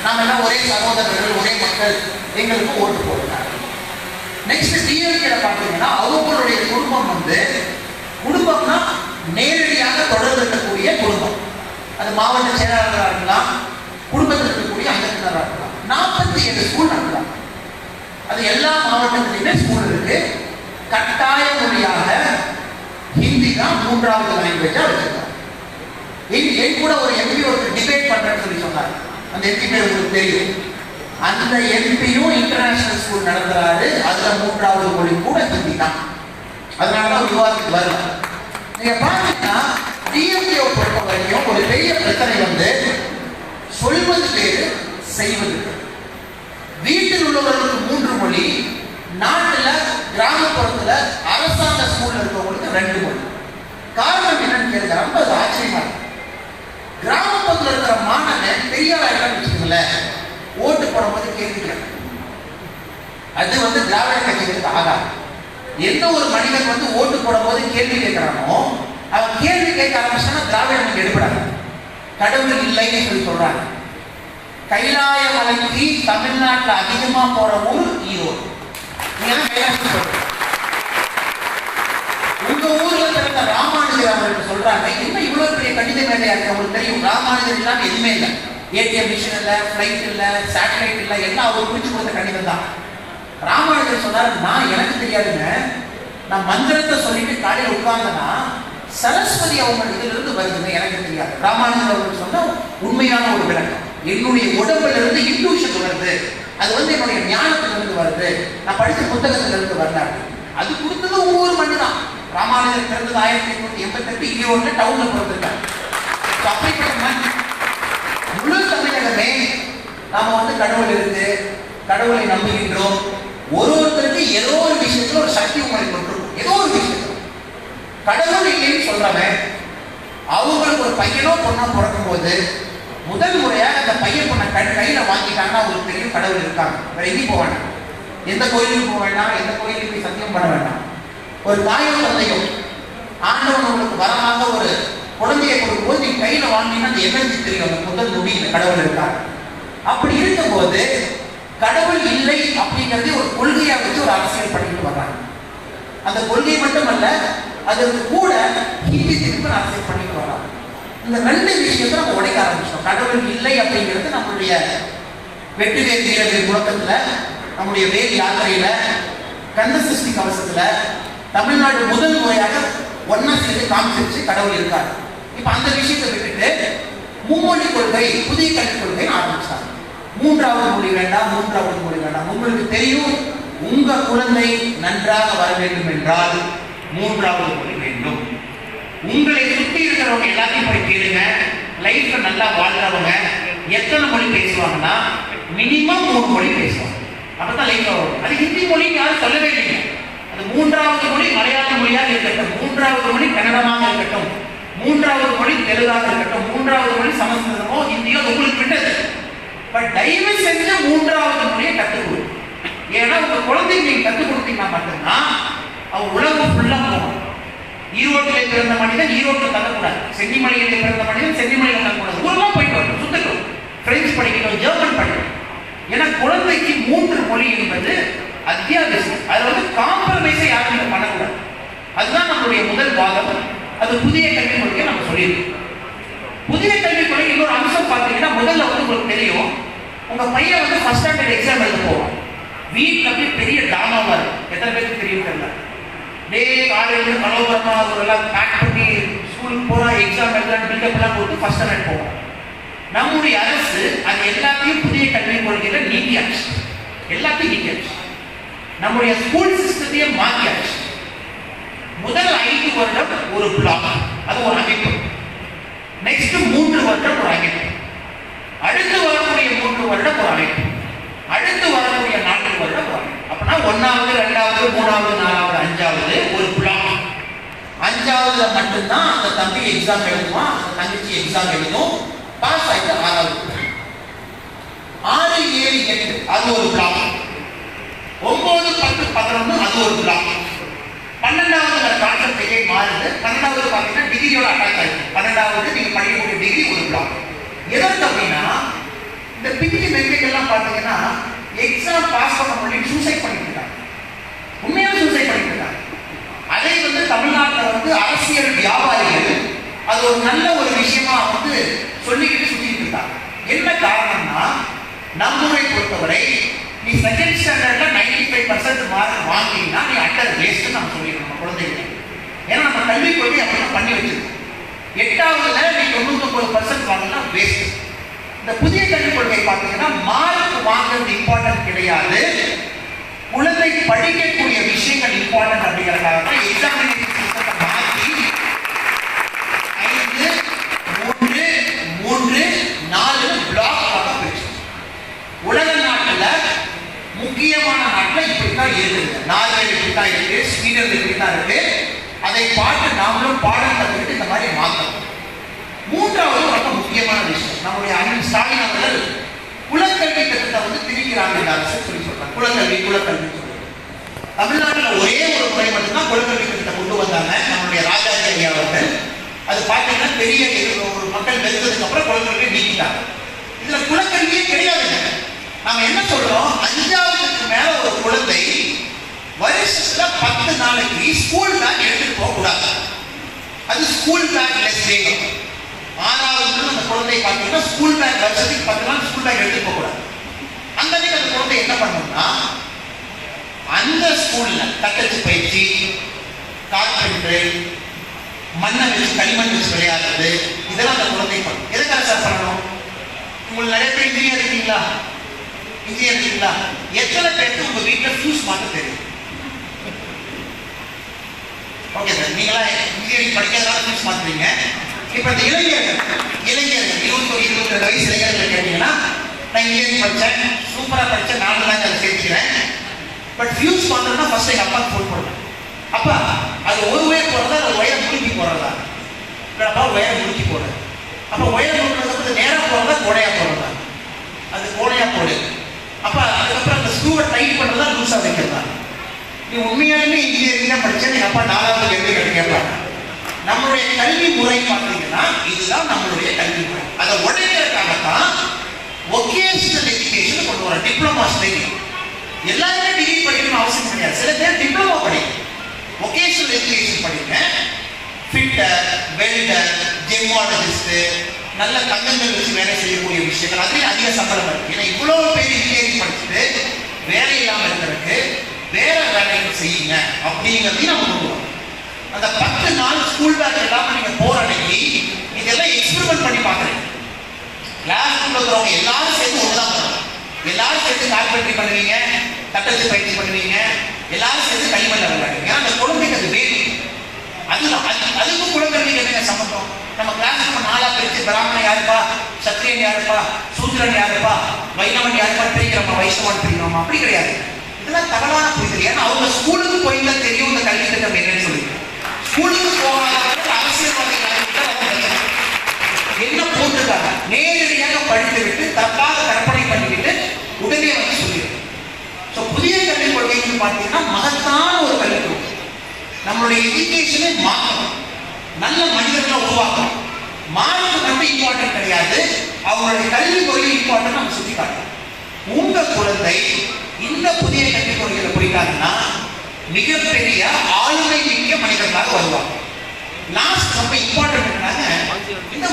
A: நாம எல்லாம் ஒரே சகோதரர்கள், ஒரே மக்கள், எங்களுக்கு ஓட்டு போடுறாங்க. நெக்ஸ்ட் டிஎம்கே பார்த்தீங்கன்னா, அவங்களுடைய குடும்பம் வந்து, குடும்பம்னா நேரடியாக தொடர்பு இருக்கக்கூடிய குடும்பம். அது மாவட்ட செயலாளராக இருக்கலாம், குடும்பத்தில் இருக்கக்கூடிய அங்கத்தினராக இருக்கலாம். 47 ஸ்கூல் நடக்கலாம். அது எல்லா மாவட்டத்திலுமே ஸ்கூல் இருக்கு. கட்டாய மொழியாக ஹிந்தி தான் 3வது லாங்குவேஜா வச்சிருக்காங்க. என் கூட ஒரு எம்பி ஒரு டிபேட் பண்றேன்னு சொல்லி சொன்னார். அந்த எம்பி பேர் உங்களுக்கு தெரியும். அந்த எம்பியும் இன்டர்நேஷனல் ஸ்கூல் நடத்துறாரு. அதுல 3வது மொழி கூட ஹிந்தி தான். அதனாலதான் விவாதத்துக்கு வரல. நீங்க பாத்தீங்கன்னா டிஎம்கே பொறுத்த வரைக்கும் ஒரு பெரிய பிரச்சனை வந்து சொல்வது வேறு, செய்வது. வீட்டில் உள்ளவர்களுக்கு 3 மொழி, நாட்டுல கிராமப்புறத்துல அரசாங்க ஸ்கூல்ல இருக்கவங்களுக்கு 2 மொழி. காரணம் என்னன்னு கேட்க ரொம்ப ஆச்சரியமா இருக்கு. கிராமப்புறத்துல இருக்கிற மாணவன் பெரிய வச்சுக்கோங்களேன், ஓட்டு போடும்போது கேள்வி கேட்க, அது வந்து திராவிட கட்சிகளுக்கு ஆகாது. எந்த ஒரு மனிதன் வந்து ஓட்டு போடும்போது கேள்வி கேட்கிறானோ, அவன் கேள்வி கேட்க ஆரம்பிச்சானா திராவிடம் எடுபடாது. கடவுள் இல்லைன்னு சொல்லி சொல்றாங்க. கைலாய மலைக்கு தமிழ்நாட்டில் அதிகமா போற ஊர் ஈரோடு. உங்க ஊர்ல பிறந்த ராமானுஜர் அவர்கள் சொல்றாங்க, என்ன இவ்வளவு பெரிய கணித மேலையா இருக்கு. அவங்களுக்கு தெரியும், ராமானுஜர் இல்லாம எதுவுமே இல்லை. ஏடிஎம் மிஷின் இல்ல, பிளைட் இல்ல, சேட்டலைட் இல்ல, எல்லாம் அவர் குறிச்சு கொடுத்த கணிதம் தான். ராமானுஜர் சொன்னாரு, நான் எனக்கு தெரியாதுங்க, நான் மந்திரத்தை சொல்லிட்டு காலையில் உட்கார்ந்தனா சரஸ்வதி அவங்க இதுல இருந்து வருதுன்னு எனக்கு தெரியாது. ராமானுஜர் அவர்கள் சொன்ன உண்மையான ஒரு விளக்கம். என்னுடைய உடம்புல இருந்து இன்ட்யூஷன் வருது, அது என்னுடைய ஞானத்துல இருந்து வருது, நான் படித்த புத்தகத்துல இருந்து வரலாறு. அது கொடுத்தது ஒவ்வொரு மண்ணு தான். ராமானுஜர் பிறந்தது 1888, ஈரோட்ல டவுன்ல பிறந்திருக்காங்க. அப்படிப்பட்ட மண். முழு தமிழகமே நாம கடவுள் இருக்கு, கடவுளை நம்புகின்றோம். ஒருத்தருக்கு ஏதோ ஒரு விஷயத்துல ஒரு சக்தி உங்களுக்கு கொண்டிருக்கும். ஏதோ ஒரு விஷயத்துல கடவுள் இல்லைன்னு சொல்றவன் அவங்களுக்கு ஒரு பையனோ பொண்ணா பிறக்கும் போது முதல் முறையாக அந்த பையன் பொண்ணை கையில வாங்கிட்டாங்கன்னா அவங்களுக்கு தெரியும் கடவுள் இருக்காங்க. வேற எங்கேயும் போக வேண்டாம், எந்த கோயிலுக்கு போக வேண்டாம், எந்த கோயிலுக்கு போய் சத்தியம் பண்ண வேண்டாம். ஒரு தாயோ தந்தையோ ஆண்டவன் உங்களுக்கு வரமாக ஒரு குழந்தையை கொடுக்கும் போது நீ கையில வாங்கினா அந்த எனர்ஜி தெரியும், அந்த முதல் நொடியில் கடவுள் இருக்காங்க. அப்படி இருக்கும் போது கடவுள் இல்லை அப்படிங்கிறதே ஒரு கொள்கையா வச்சு ஒரு அரசியல் பண்ணிட்டு வர்றாங்க. அந்த கொள்கை மட்டுமல்ல, அதற்கு கூட ஹிந்தி திரும்ப அரசியல் பண்ணிட்டு வர்றாங்க. இந்த ரெண்டு விஷயத்தை நம்ம உடைக்க ஆரம்பிச்சோம். கடவுள் இல்லை அப்படிங்கிறது நம்மளுடைய வெற்றிவேல் வீரர்கள் முழக்கத்துல, நம்முடைய வேல் யாத்திரையில, கந்த சஷ்டி கவசத்துல தமிழ்நாடு முதல் முறையாக ஒன்னா சேர்ந்து காமிச்சிருச்சு கடவுள் இருக்காரு. இப்ப அந்த விஷயத்தை விட்டுட்டு மும்மொழி கொள்கை, புதிய கல்விக் கொள்கை ஆரம்பிச்சாங்க. மூன்றாவது மொழி வேண்டாம், மூன்றாவது மொழி வேண்டாம். உங்களுக்கு தெரியும், உங்க குழந்தை நன்றாக வர வேண்டும் என்றால் மூன்றாவது மொழி வேண்டும். உங்களை சுற்றி இருக்கிறவங்க எல்லாத்தையும் போய் கேளுங்க. லைஃப்ல நல்லா வாழ்றவங்க எத்தனை மொழி பேசுவாங்கன்னா மினிமம் 3 மொழி பேசுவாங்க. அப்பதான் லைஃப்ல வரும். அது ஹிந்தி மொழின்னு யாரும் சொல்லவே இல்லைங்க. அது மூன்றாவது மொழி மலையாள மொழியாக இருக்கட்டும், மூன்றாவது மொழி கன்னடமாக இருக்கட்டும், மூன்றாவது மொழி தெலுங்காக இருக்கட்டும், மூன்றாவது மொழி சமஸ்கிருதமோ ஹிந்தியோ உங்களுக்கு விட்டது. பட் தயவு செஞ்சு மூன்றாவது மொழியை கற்றுக் கொடு. ஏன்னா உங்க குழந்தைக்கு நீங்க கற்றுக் கொடுத்தீங்கன்னா மட்டும்தான் அவன் உலகம் ஃபுல்லா போகணும். ஈரோட்டிலே பிறந்த மனிதன் ஈரோட்டில் தங்கக்கூடாது, சென்னிமலையிலே பிறந்த மனிதன் சென்னிமலையில் தங்கக்கூடாது. ஊரெல்லாம் போயிட்டு வரணும், சுத்தட்டும், பிரெஞ்சு படிக்கணும், ஜெர்மன் படிக்கணும். ஏன்னா குழந்தைக்கு 3 மொழி என்பது அத்தியாவசியம். அது காம்ப்ரமைஸை யாரும் பண்ணக்கூடாது. அதுதான் நம்மளுடைய முதல் வாதம். அது புதிய கல்விக் கொள்கையை நம்ம சொல்லியிருக்கோம். புதிய கல்விக் கொள்கை இன்னொரு அம்சம் பார்த்தீங்கன்னா, முதல்ல உங்களுக்கு தெரியும், உங்க பையன் ஃபர்ஸ்ட் ஸ்டாண்டர்ட் எக்ஸாம் எழுத போவான். வீட்டில் போய் பெரிய டிராமாவா இருக்கும். எத்தனை பேருக்கு தெரியும் தெரியல. டே காலையில் கலோபரமா அவரெல்லாம் பேக் பண்ணி ஸ்கூலுக்கு போறா, எக்ஸாம் எழுதலாம், பில்டப் எல்லாம் போட்டு ஃபர்ஸ்ட் ஸ்டாண்டர்ட் போவோம். நம்முடைய அரசு அது எல்லாத்தையும் புதிய கல்விக் கொள்கையில நீக்கியாச்சு. எல்லாத்தையும் நீக்கியாச்சு. நம்முடைய ஸ்கூல் சிஸ்டத்தையே மாற்றியாச்சு. முதல் 5 வருடம் ஒரு பிளாக், அது ஒரு அமைப்பு. நெக்ஸ்ட் 3 வருடம் ஒரு அமைப்பு. அடுத்து வரக்கூடிய 3 வருடம் ஒரு அமைப்பு. அடுத்து வரக்கூடிய 4 வருடம் ஒரு அமைப்பு. அப்படின்னா 1வது 2வது 3வது 4வது 5வது ஒரு பிளாக். 5வதுல மட்டும்தான் அந்த தம்பி எக்ஸாம் எழுதுவான், அந்த தங்கச்சி எக்ஸாம் எழுதும், பாஸ் ஆயிட்டு 6வது. 6, 7, 8 அது ஒரு பிளாக். 9, 10, 11 அது ஒரு பிளாக். 12வது கான்செப்டே மாறுது. 12வது பார்த்தீங்கன்னா டிகிரியோட அட்டாச் ஆயிடுச்சு. 12வது நீங்க படிக்கக்கூடிய டிகிரி ஒரு பிளாக். எதற்கு அப்படின்னா, இந்த பிஜி மெட்ரிக்கெல்லாம் பார்த்தீங்கன்னா எக்ஸாம் பாஸ் பண்ண முடியும் சூசைட் பண்ணிட்டு இருக்காங்க. உண்மையாக சூசைட் பண்ணிட்டு இருக்காங்க. அதை தமிழ்நாட்டில் அரசியல் வியாபாரிகள் அது ஒரு நல்ல ஒரு விஷயமா சொல்லிக்கிட்டு சுத்திட்டு இருக்காங்க. என்ன காரணம்னா, நம்மளை பொறுத்தவரை நீ செகண்ட் ஸ்டாண்டர்ட்ல 95% மார்க் வாங்கினா நீ அட்டர் வேஸ்ட் நம்ம சொல்லிடுறோம் நம்ம குழந்தைங்க. ஏன்னா நம்ம கல்வி கொள்கை அப்படிலாம் பண்ணி வச்சிருக்கோம். 8வதுல நீ 99% வாங்கினா வேஸ்ட். இந்த புதிய கல்விக் கொள்கை பார்த்தீங்கன்னா மார்க் வாங்குறது இம்பார்ட்டன்ட் கிடையாது, குழந்தை படிக்கக்கூடிய விஷயங்கள் இம்பார்ட்டன்ட் அப்படிங்கிறதுக்காக தான் எக்ஸாமினேஷன் சிஸ்டத்தை மாற்றி 5, 3, 3, 4 பிளாக் பிரிச்சு. உலக நாட்டுல முக்கியமான நாட்டுல இப்படித்தான் இருக்குது. நார்வேல இப்படித்தான் இருக்கு, ஸ்வீடன்ல இப்படித்தான் இருக்கு. அதை பார்த்து நாமளும் பாடம் கற்றுக்கிட்டு இந்த மாதிரி மாற்றணும். 3வது ரொம்ப முக்கியமான விஷயம், நம்முடைய அண்ணன் ஸ்டாலின் அவர்கள் குலக்கல்வி திட்டத்தை திணிக்கிறாங்க இந்த அரசு சொல்லி சொல்றாங்க. குலக்கல்வி குலக்கல்வி தமிழ்நாட்டில் ஒரே ஒரு முறை மட்டும்தான் குலக்கல்வி திட்டத்தை கொண்டு வந்தாங்க நம்மளுடைய ராஜாஜி ஐயா அவர்கள். அது பார்த்தீங்கன்னா பெரிய ஒரு மக்கள் வெறுத்ததுக்கு அப்புறம் குலக்கல்வியை நீக்கிட்டாங்க. இதுல குலக்கல்வியே கிடையாதுங்க. நாம என்ன சொல்றோம், 5வதுக்கு மேல ஒரு குழந்தை வருஷத்துல 10 நாளைக்கு ஸ்கூல் பேக் எடுத்துட்டு போக கூடாது. அது ஸ்கூல் பேக் லெஸ் டே. 6வது அந்த குழந்தை பார்த்தீங்கன்னா ஸ்கூல் பேக் வருஷத்துக்கு 10 நாள் ஸ்கூல் பேக் எடுத்துட்டு போக கூடாது. அந்த குழந்தை என்ன பண்ணணும்னா அந்த ஸ்கூல்ல தட்டச்சு பயிற்சி, கார்பெண்டர், மண்ணை வச்சு களிமண் வச்சு விளையாடுறது, இதெல்லாம் அந்த குழந்தை பண்ணும். எதுக்காக சார் பண்ணணும்? உங்களுக்கு நிறைய பேர் இன்ஜினியர் இருக்கீங்களா? இன்ஜினியர் இருக்கீங்களா? எத்தனை பேருக்கு உங்க வீட்டில் ஃபியூஸ் மாற்ற தெரியும்? ஓகே சார், நீங்களா இன்ஜினியரிங் படிக்காதனால ஃபியூஸ் மாற்றுறீங்க. இப்போ இந்த இளைஞர்கள் 21-22 வயசு இளைஞர்கள் கேட்டீங்கன்னா, நான் இன்ஜினியரிங் படித்தேன், சூப்பராக படித்தேன், நானும் தான் அதை சேர்த்துக்கிறேன், பட் ஃபியூஸ் மாற்றணும்னா ஃபர்ஸ்ட் எங்கள் அப்பாவுக்கு ஃபோன் பண்ணுறேன். அப்பா அது ஒரு ஒயர் போடுறதா, அது ஒயர் முழுக்கி போடுறதா? இல்லைப்பா ஒயர் முழுக்கி போடுறது. அப்போ ஒயர் முழுக்கிறது நேராக போடுறதா கோடையாக போடுறதா? அது கோடையாக போடு. அப்போ அதுக்கப்புறம் அந்த ஸ்க்ரூவை டைட் பண்ணுறதா லூஸாக வைக்கிறதா? நீ உண்மையாலுமே இன்ஜினியரிங் தான் படித்தேன், எங்கள் அப்பா 4வது கேள்வி கேட்பாங்க. நம்மளுடைய கல்வி முறை பார்த்தீங்கன்னா இதுதான் நம்மளுடைய கல்வி முறை. அதை உடைக்கிறதுக்காகத்தான் வொகேஷனல் எஜுகேஷன் கொண்டு வர டிப்ளமா ஸ்டைல். எல்லாருமே டிகிரி படிக்கணும்னு அவசியம் கிடையாது. சில பேர் டிப்ளமா படிக்கணும். வொகேஷனல் எஜுகேஷன் படிங்க. ஃபிட்டர், வெல்டர், ஜெமாலஜிஸ்ட், நல்ல தங்கங்கள் வச்சு வேலை செய்யக்கூடிய விஷயங்கள், அதுலேயும் அதிக சம்பளம் இருக்கு. ஏன்னா இவ்வளோ பேர் இன்ஜினியரிங் படிச்சுட்டு வேலை இல்லாமல் இருக்கிறதுக்கு வேற வேலைகள் செய்யுங்க அப்படிங்கிறதையும் நம்ம கொண்டு வரோம். அந்த 10 நாள் ஸ்கூல் பேக் இல்லாமல் நீங்கள் போகிற அன்னைக்கு இதெல்லாம் எக்ஸ்பெரிமெண்ட் பண்ணி பார்க்குறேன். கிளாஸ்க்குள்ள இருக்கிறவங்க எல்லாரும் சேர்ந்து ஒன்று தான் பண்ணுவாங்க. எல்லாரும் சேர்த்து கார்பெண்டரி பண்ணுவீங்க, தட்டச்சு பயிற்சி பண்ணுவீங்க, எல்லாரும் சேர்த்து களிமண் விளையாடுவீங்க. அந்த குழந்தைக்கு அது வேணும். அதுக்கும் குழந்தைகளுக்கு என்னங்க சம்பந்தம்? நம்ம கிளாஸ் நம்ம 4ஆ பிரித்து பிராமணன் யாருப்பா, சத்திரியன் யாருப்பா, சூத்திரன் யாருப்பா, வைணவன் யாருப்பா பிரிக்கிறோமா, வைஷ்ணவன் பிரிக்கிறோமா? அப்படி கிடையாது. இதெல்லாம் தவறான புரிதல். ஏன்னா அவங்க ஸ்கூலுக்கு போயிருந்தா தெரியும் இந்த கல்வி திட்டம் என்னன்னு சொல்லி. ஸ்கூலுக்கு போகாதவர்கள் அரசியல்வாதிகள் என்ன போட்டுருக்காங்க, நேரடியாக படித்து விட்டு தப்பாக கற்பனை பண்ணிவிட்டு உடனே வந்து சொல்லிடுது. ஸோ புதிய கல்விக் கொள்கைன்னு பார்த்தீங்கன்னா மகத்தான ஒரு கல்விக் கொள்கை. நம்மளுடைய எஜுகேஷனை மாற்றணும், நல்ல மனிதர்களை உருவாக்கணும். மார்க் ரொம்ப இம்பார்ட்டன்ட் கிடையாது, அவங்களுடைய கல்விக் கொள்கை இம்பார்ட்டன்ட் நம்ம சுற்றி காட்டணும். உங்க குழந்தை இந்த புதிய கல்விக் கொள்கையில போயிட்டாங்கன்னா மிகப்பெரிய ஆளுமை மிக்க மனிதர்களாக வருவாங்க. லாஸ்ட் ரொம்ப இம்பார்ட்டன்ட் இந்த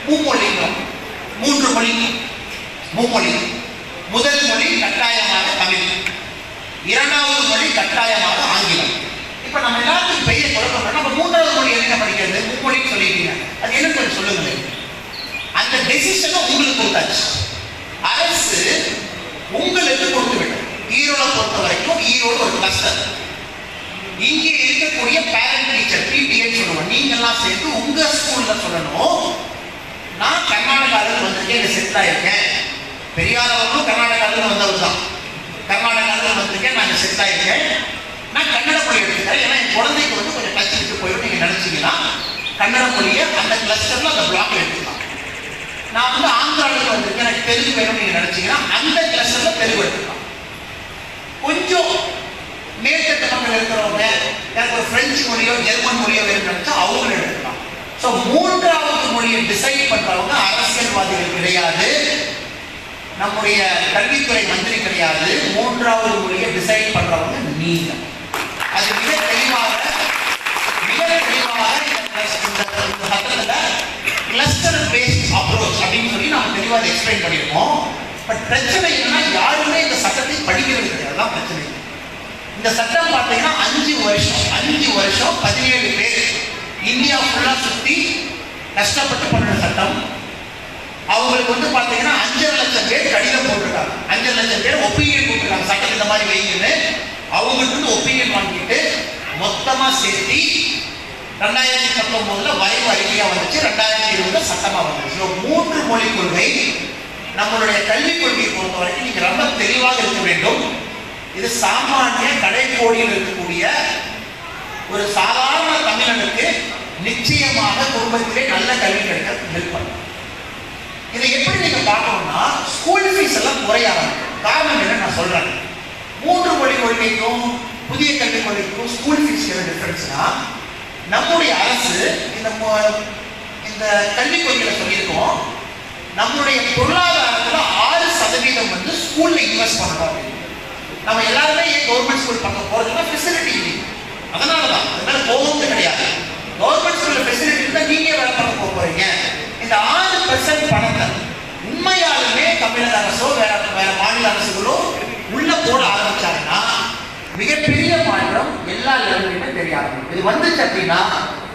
A: மும்மொழிகள், 3 மொழி, மும்மொழி. முதல் மொழி கட்டாயமாக தமிழ், 2வது மொழி கட்டாயமாக ஆங்கிலம். இப்ப நம்ம எல்லாத்துக்கும் பெரிய குழப்பம், நம்ம 3வது மொழி என்ன படிக்கிறது, மும்மொழின்னு சொல்லிட்டீங்க, அது என்னன்னு கொஞ்சம் சொல்லுங்க. அந்த டெசிஷனை உங்களுக்கு கொடுத்தாச்சு, அரசு உங்களுக்கு கொடுத்து விட்டது. ஈரோட பொறுத்த வரைக்கும் ஈரோடு ஒரு கிளஸ்டர். இங்கே இருக்கக்கூடிய பேரண்ட் டீச்சர் PTA சொல்லுவோம், நீங்கெல்லாம் சேர்ந்து உங்க ஸ்கூல்ல சொல்லணும், நான் கர்நாடகாவில் வந்திருக்கேன், இங்க செட்டில் ஆயிருக்கேன். பெரியார் அவர்களும் கர்நாடகாவில் வந்தவர் தான். கர்நாடகாவில் வந்திருக்கேன், நான் செட்டில் ஆயிருக்கேன், நான் கன்னட மொழி எடுத்துக்கிறேன். ஏன்னா என் குழந்தைக்கு வந்து கொஞ்சம் டச் விட்டு போயிடும் நீங்க நினைச்சீங்கன்னா கன்னட மொழியை அந்த கிளஸ்டர்ல அந்த பிளாக் எடுத்துக்கலாம். நான் வந்து ஆந்திராவில் வந்திருக்கேன், எனக்கு தெலுங்கு வேணும் நீங்க நினைச்சீங்கன்னா அந்த கிளஸ்டர்ல தெலுங்கு எடுத்துக்கலாம். கொஞ்சம் மேற்கட்ட மக்கள் இருக்கிறவங்க எனக்கு ஒரு பிரெஞ்சு மொழியோ ஜெர்மன் மொழியோ வேணும்னு நினைச்சா அவங்களும் எடுத்துக்கலாம். ஸோ 3வது மொழியை டிசைட் பண்றவங்க அரசியல்வாதிகள் கிடையாது, நம்முடைய கல்வித்துறை மந்திரி கிடையாது. 3வது மொழியை டிசைட் பண்றவங்க நீங்க. அது மிக தெளிவாக கிளஸ்டர் பேஸ்ட் அப்ரோச் அப்படின்னு சொல்லி நம்ம தெளிவாக எக்ஸ்பிளைன் பண்ணியிருக்கோம். பட் பிரச்சனை என்னன்னா யாருமே இந்த சட்டத்தை படிக்கிறது கிடையாது, தான் பிரச்சனை. இந்த சட்டம் பார்த்தீங்கன்னா 5 வருஷம் 17 பேர் இந்தியா ஃபுல்லா சுத்தி கஷ்டப்பட்டு பண்ணுற சட்டம். அவங்களுக்கு வந்து பார்த்தீங்கன்னா 5.5 லட்சம் பேர் கடிதம் போட்டிருக்காங்க, 5.5 லட்சம் பேர் ஒப்பீனியன் போட்டிருக்காங்க, சட்டம் இந்த மாதிரி வைங்கன்னு. அவங்களுக்கு ஒப்பீனியன் வாங்கிட்டு மொத்தமாக சேர்த்தி 2019 வரைவு அறிக்கையா வந்துச்சு, 2020 சட்டமா வந்துச்சு. 3 மொழி கொள்கை நம்மளுடைய கல்விக் கொள்கையை பொறுத்த வரைக்கும் நீங்க ரொம்ப தெளிவாக இருக்க வேண்டும். இது சாமானிய கடைக்கோடியில் இருக்கக்கூடிய ஒரு சாதாரண தமிழனுக்கு நிச்சயமாக குடும்பத்திலே நல்ல கல்வி கிடைக்க ஹெல்ப் பண்ணும். இதை எப்படி நீங்க பார்க்கணும்னா ஸ்கூல் ஃபீஸ் எல்லாம் குறைய ஆரம்பிக்கும். காரணம் என்ன நான் சொல்றேன், 3 மொழி கொள்கைக்கும் புதிய கல்விக் கொள்கைக்கும் ஸ்கூல் ஃபீஸ் என்ன டிஃபரன்ஸ்னா, நம்முடைய அரசு இந்த கல்விக் கொள்கையில சொல்லியிருக்கோம், நம்முடைய பொருளாதாரத்துல 6% வந்து ஸ்கூல்ல இன்வெஸ்ட் பண்ணணும் அப்படின்னு. நம்ம எல்லாருமே ஏன் கவர்மெண்ட் ஸ்கூல் பக்கம் போறதுன்னா ஃபெசிலிட்டி இல்லை, அதனாலதான். அதனால கோபம் கிடையாது. கவர்மெண்ட் ஸ்கூல்ல ஃபெசிலிட்டி இருந்தா நீங்க வேலை பார்க்க போறீங்க. இந்த 6% பணத்தை உண்மையாலுமே தமிழக அரசோ வேற மாநில அரசுகளோ உள்ள போட ஆரம்பிச்சாங்கன்னா மிகப்பெரிய மாற்றம் எல்லா லெவலுமே தெரியாது. இது வந்துச்சு அப்படின்னா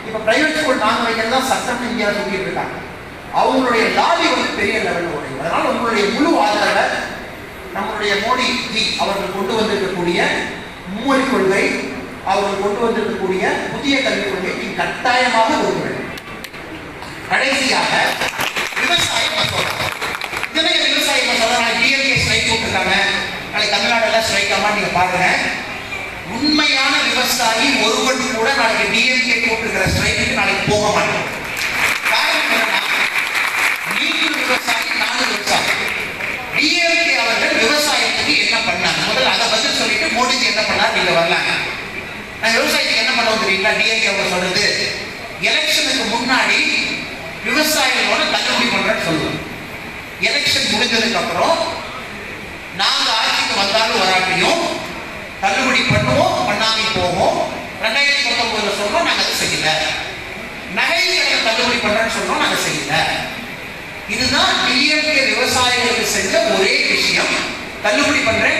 A: இப்ப பிரைவேட் ஸ்கூல் நாங்க வைக்கிறதா சட்டம் இந்தியா சொல்லிட்டு இருக்காங்க. அவங்களுடைய லாபி வந்து பெரிய லெவலில் உடையும். அதனால உங்களுடைய முழு ஆதரவை நம்மளுடைய மோடி ஜி அவர்கள் கொண்டு வந்திருக்கக்கூடிய மும்மொழி கொள்கை, அவர்கள் கொண்டு வந்திருக்கக்கூடிய புதிய கல்விக் கொள்கை நீங்க கட்டாயமாக கொடுக்க வேண்டும். கடைசியாக விவசாய மசோதா. விவசாய மசோதா டிஎம்கே ஸ்ட்ரைக் போட்டிருக்காங்க. நாளைக்கு தமிழ்நாடுல ஸ்ட்ரைக் ஆமா நீங்க பாருங்க. உண்மையான விவசாயி ஒருவன் கூட நாளைக்கு டிஎம்கே போட்டிருக்கிற ஸ்ட்ரைக்கு நாளைக்கு போக மாட்டோம். காரணம் என்னன்னா நீங்களும் விவசாயி நானும் விவசாயி. டிஎம்கே அவர்கள் விவசாயத்துக்கு என்ன பண்ணாங்க முதல்ல அதை பதில் சொல்லிட்டு மோடிஜி என்ன பண்ணார் நீங்க வரலாங்க. நான் விவசாயத்துக்கு என்ன பண்ணுவோம் தெரியுங்களா? டிஎம்கே அவங்க சொல்றது எலெக்ஷனுக்கு முன்னாடி விவசாயிகளோட தள்ளுபடி பண்றேன்னு சொல்லுவோம். எலெக்ஷன் முடிஞ்சதுக்கு அப்புறம் நாங்க ஆட்சிக்கு வந்தாலும் வராட்டியும் தள்ளுபடி பண்ணுவோம், பண்ணாம போவோம். 2019 சொல்றோம் நாங்க அதை செய்யல. நகை கடன் தள்ளுபடி பண்றேன்னு சொல்றோம் நாங்க செய்யல. இதுதான் டிஎம்கே விவசாயிகளுக்கு செஞ்ச ஒரே விஷயம். தள்ளுபடி பண்றேன்.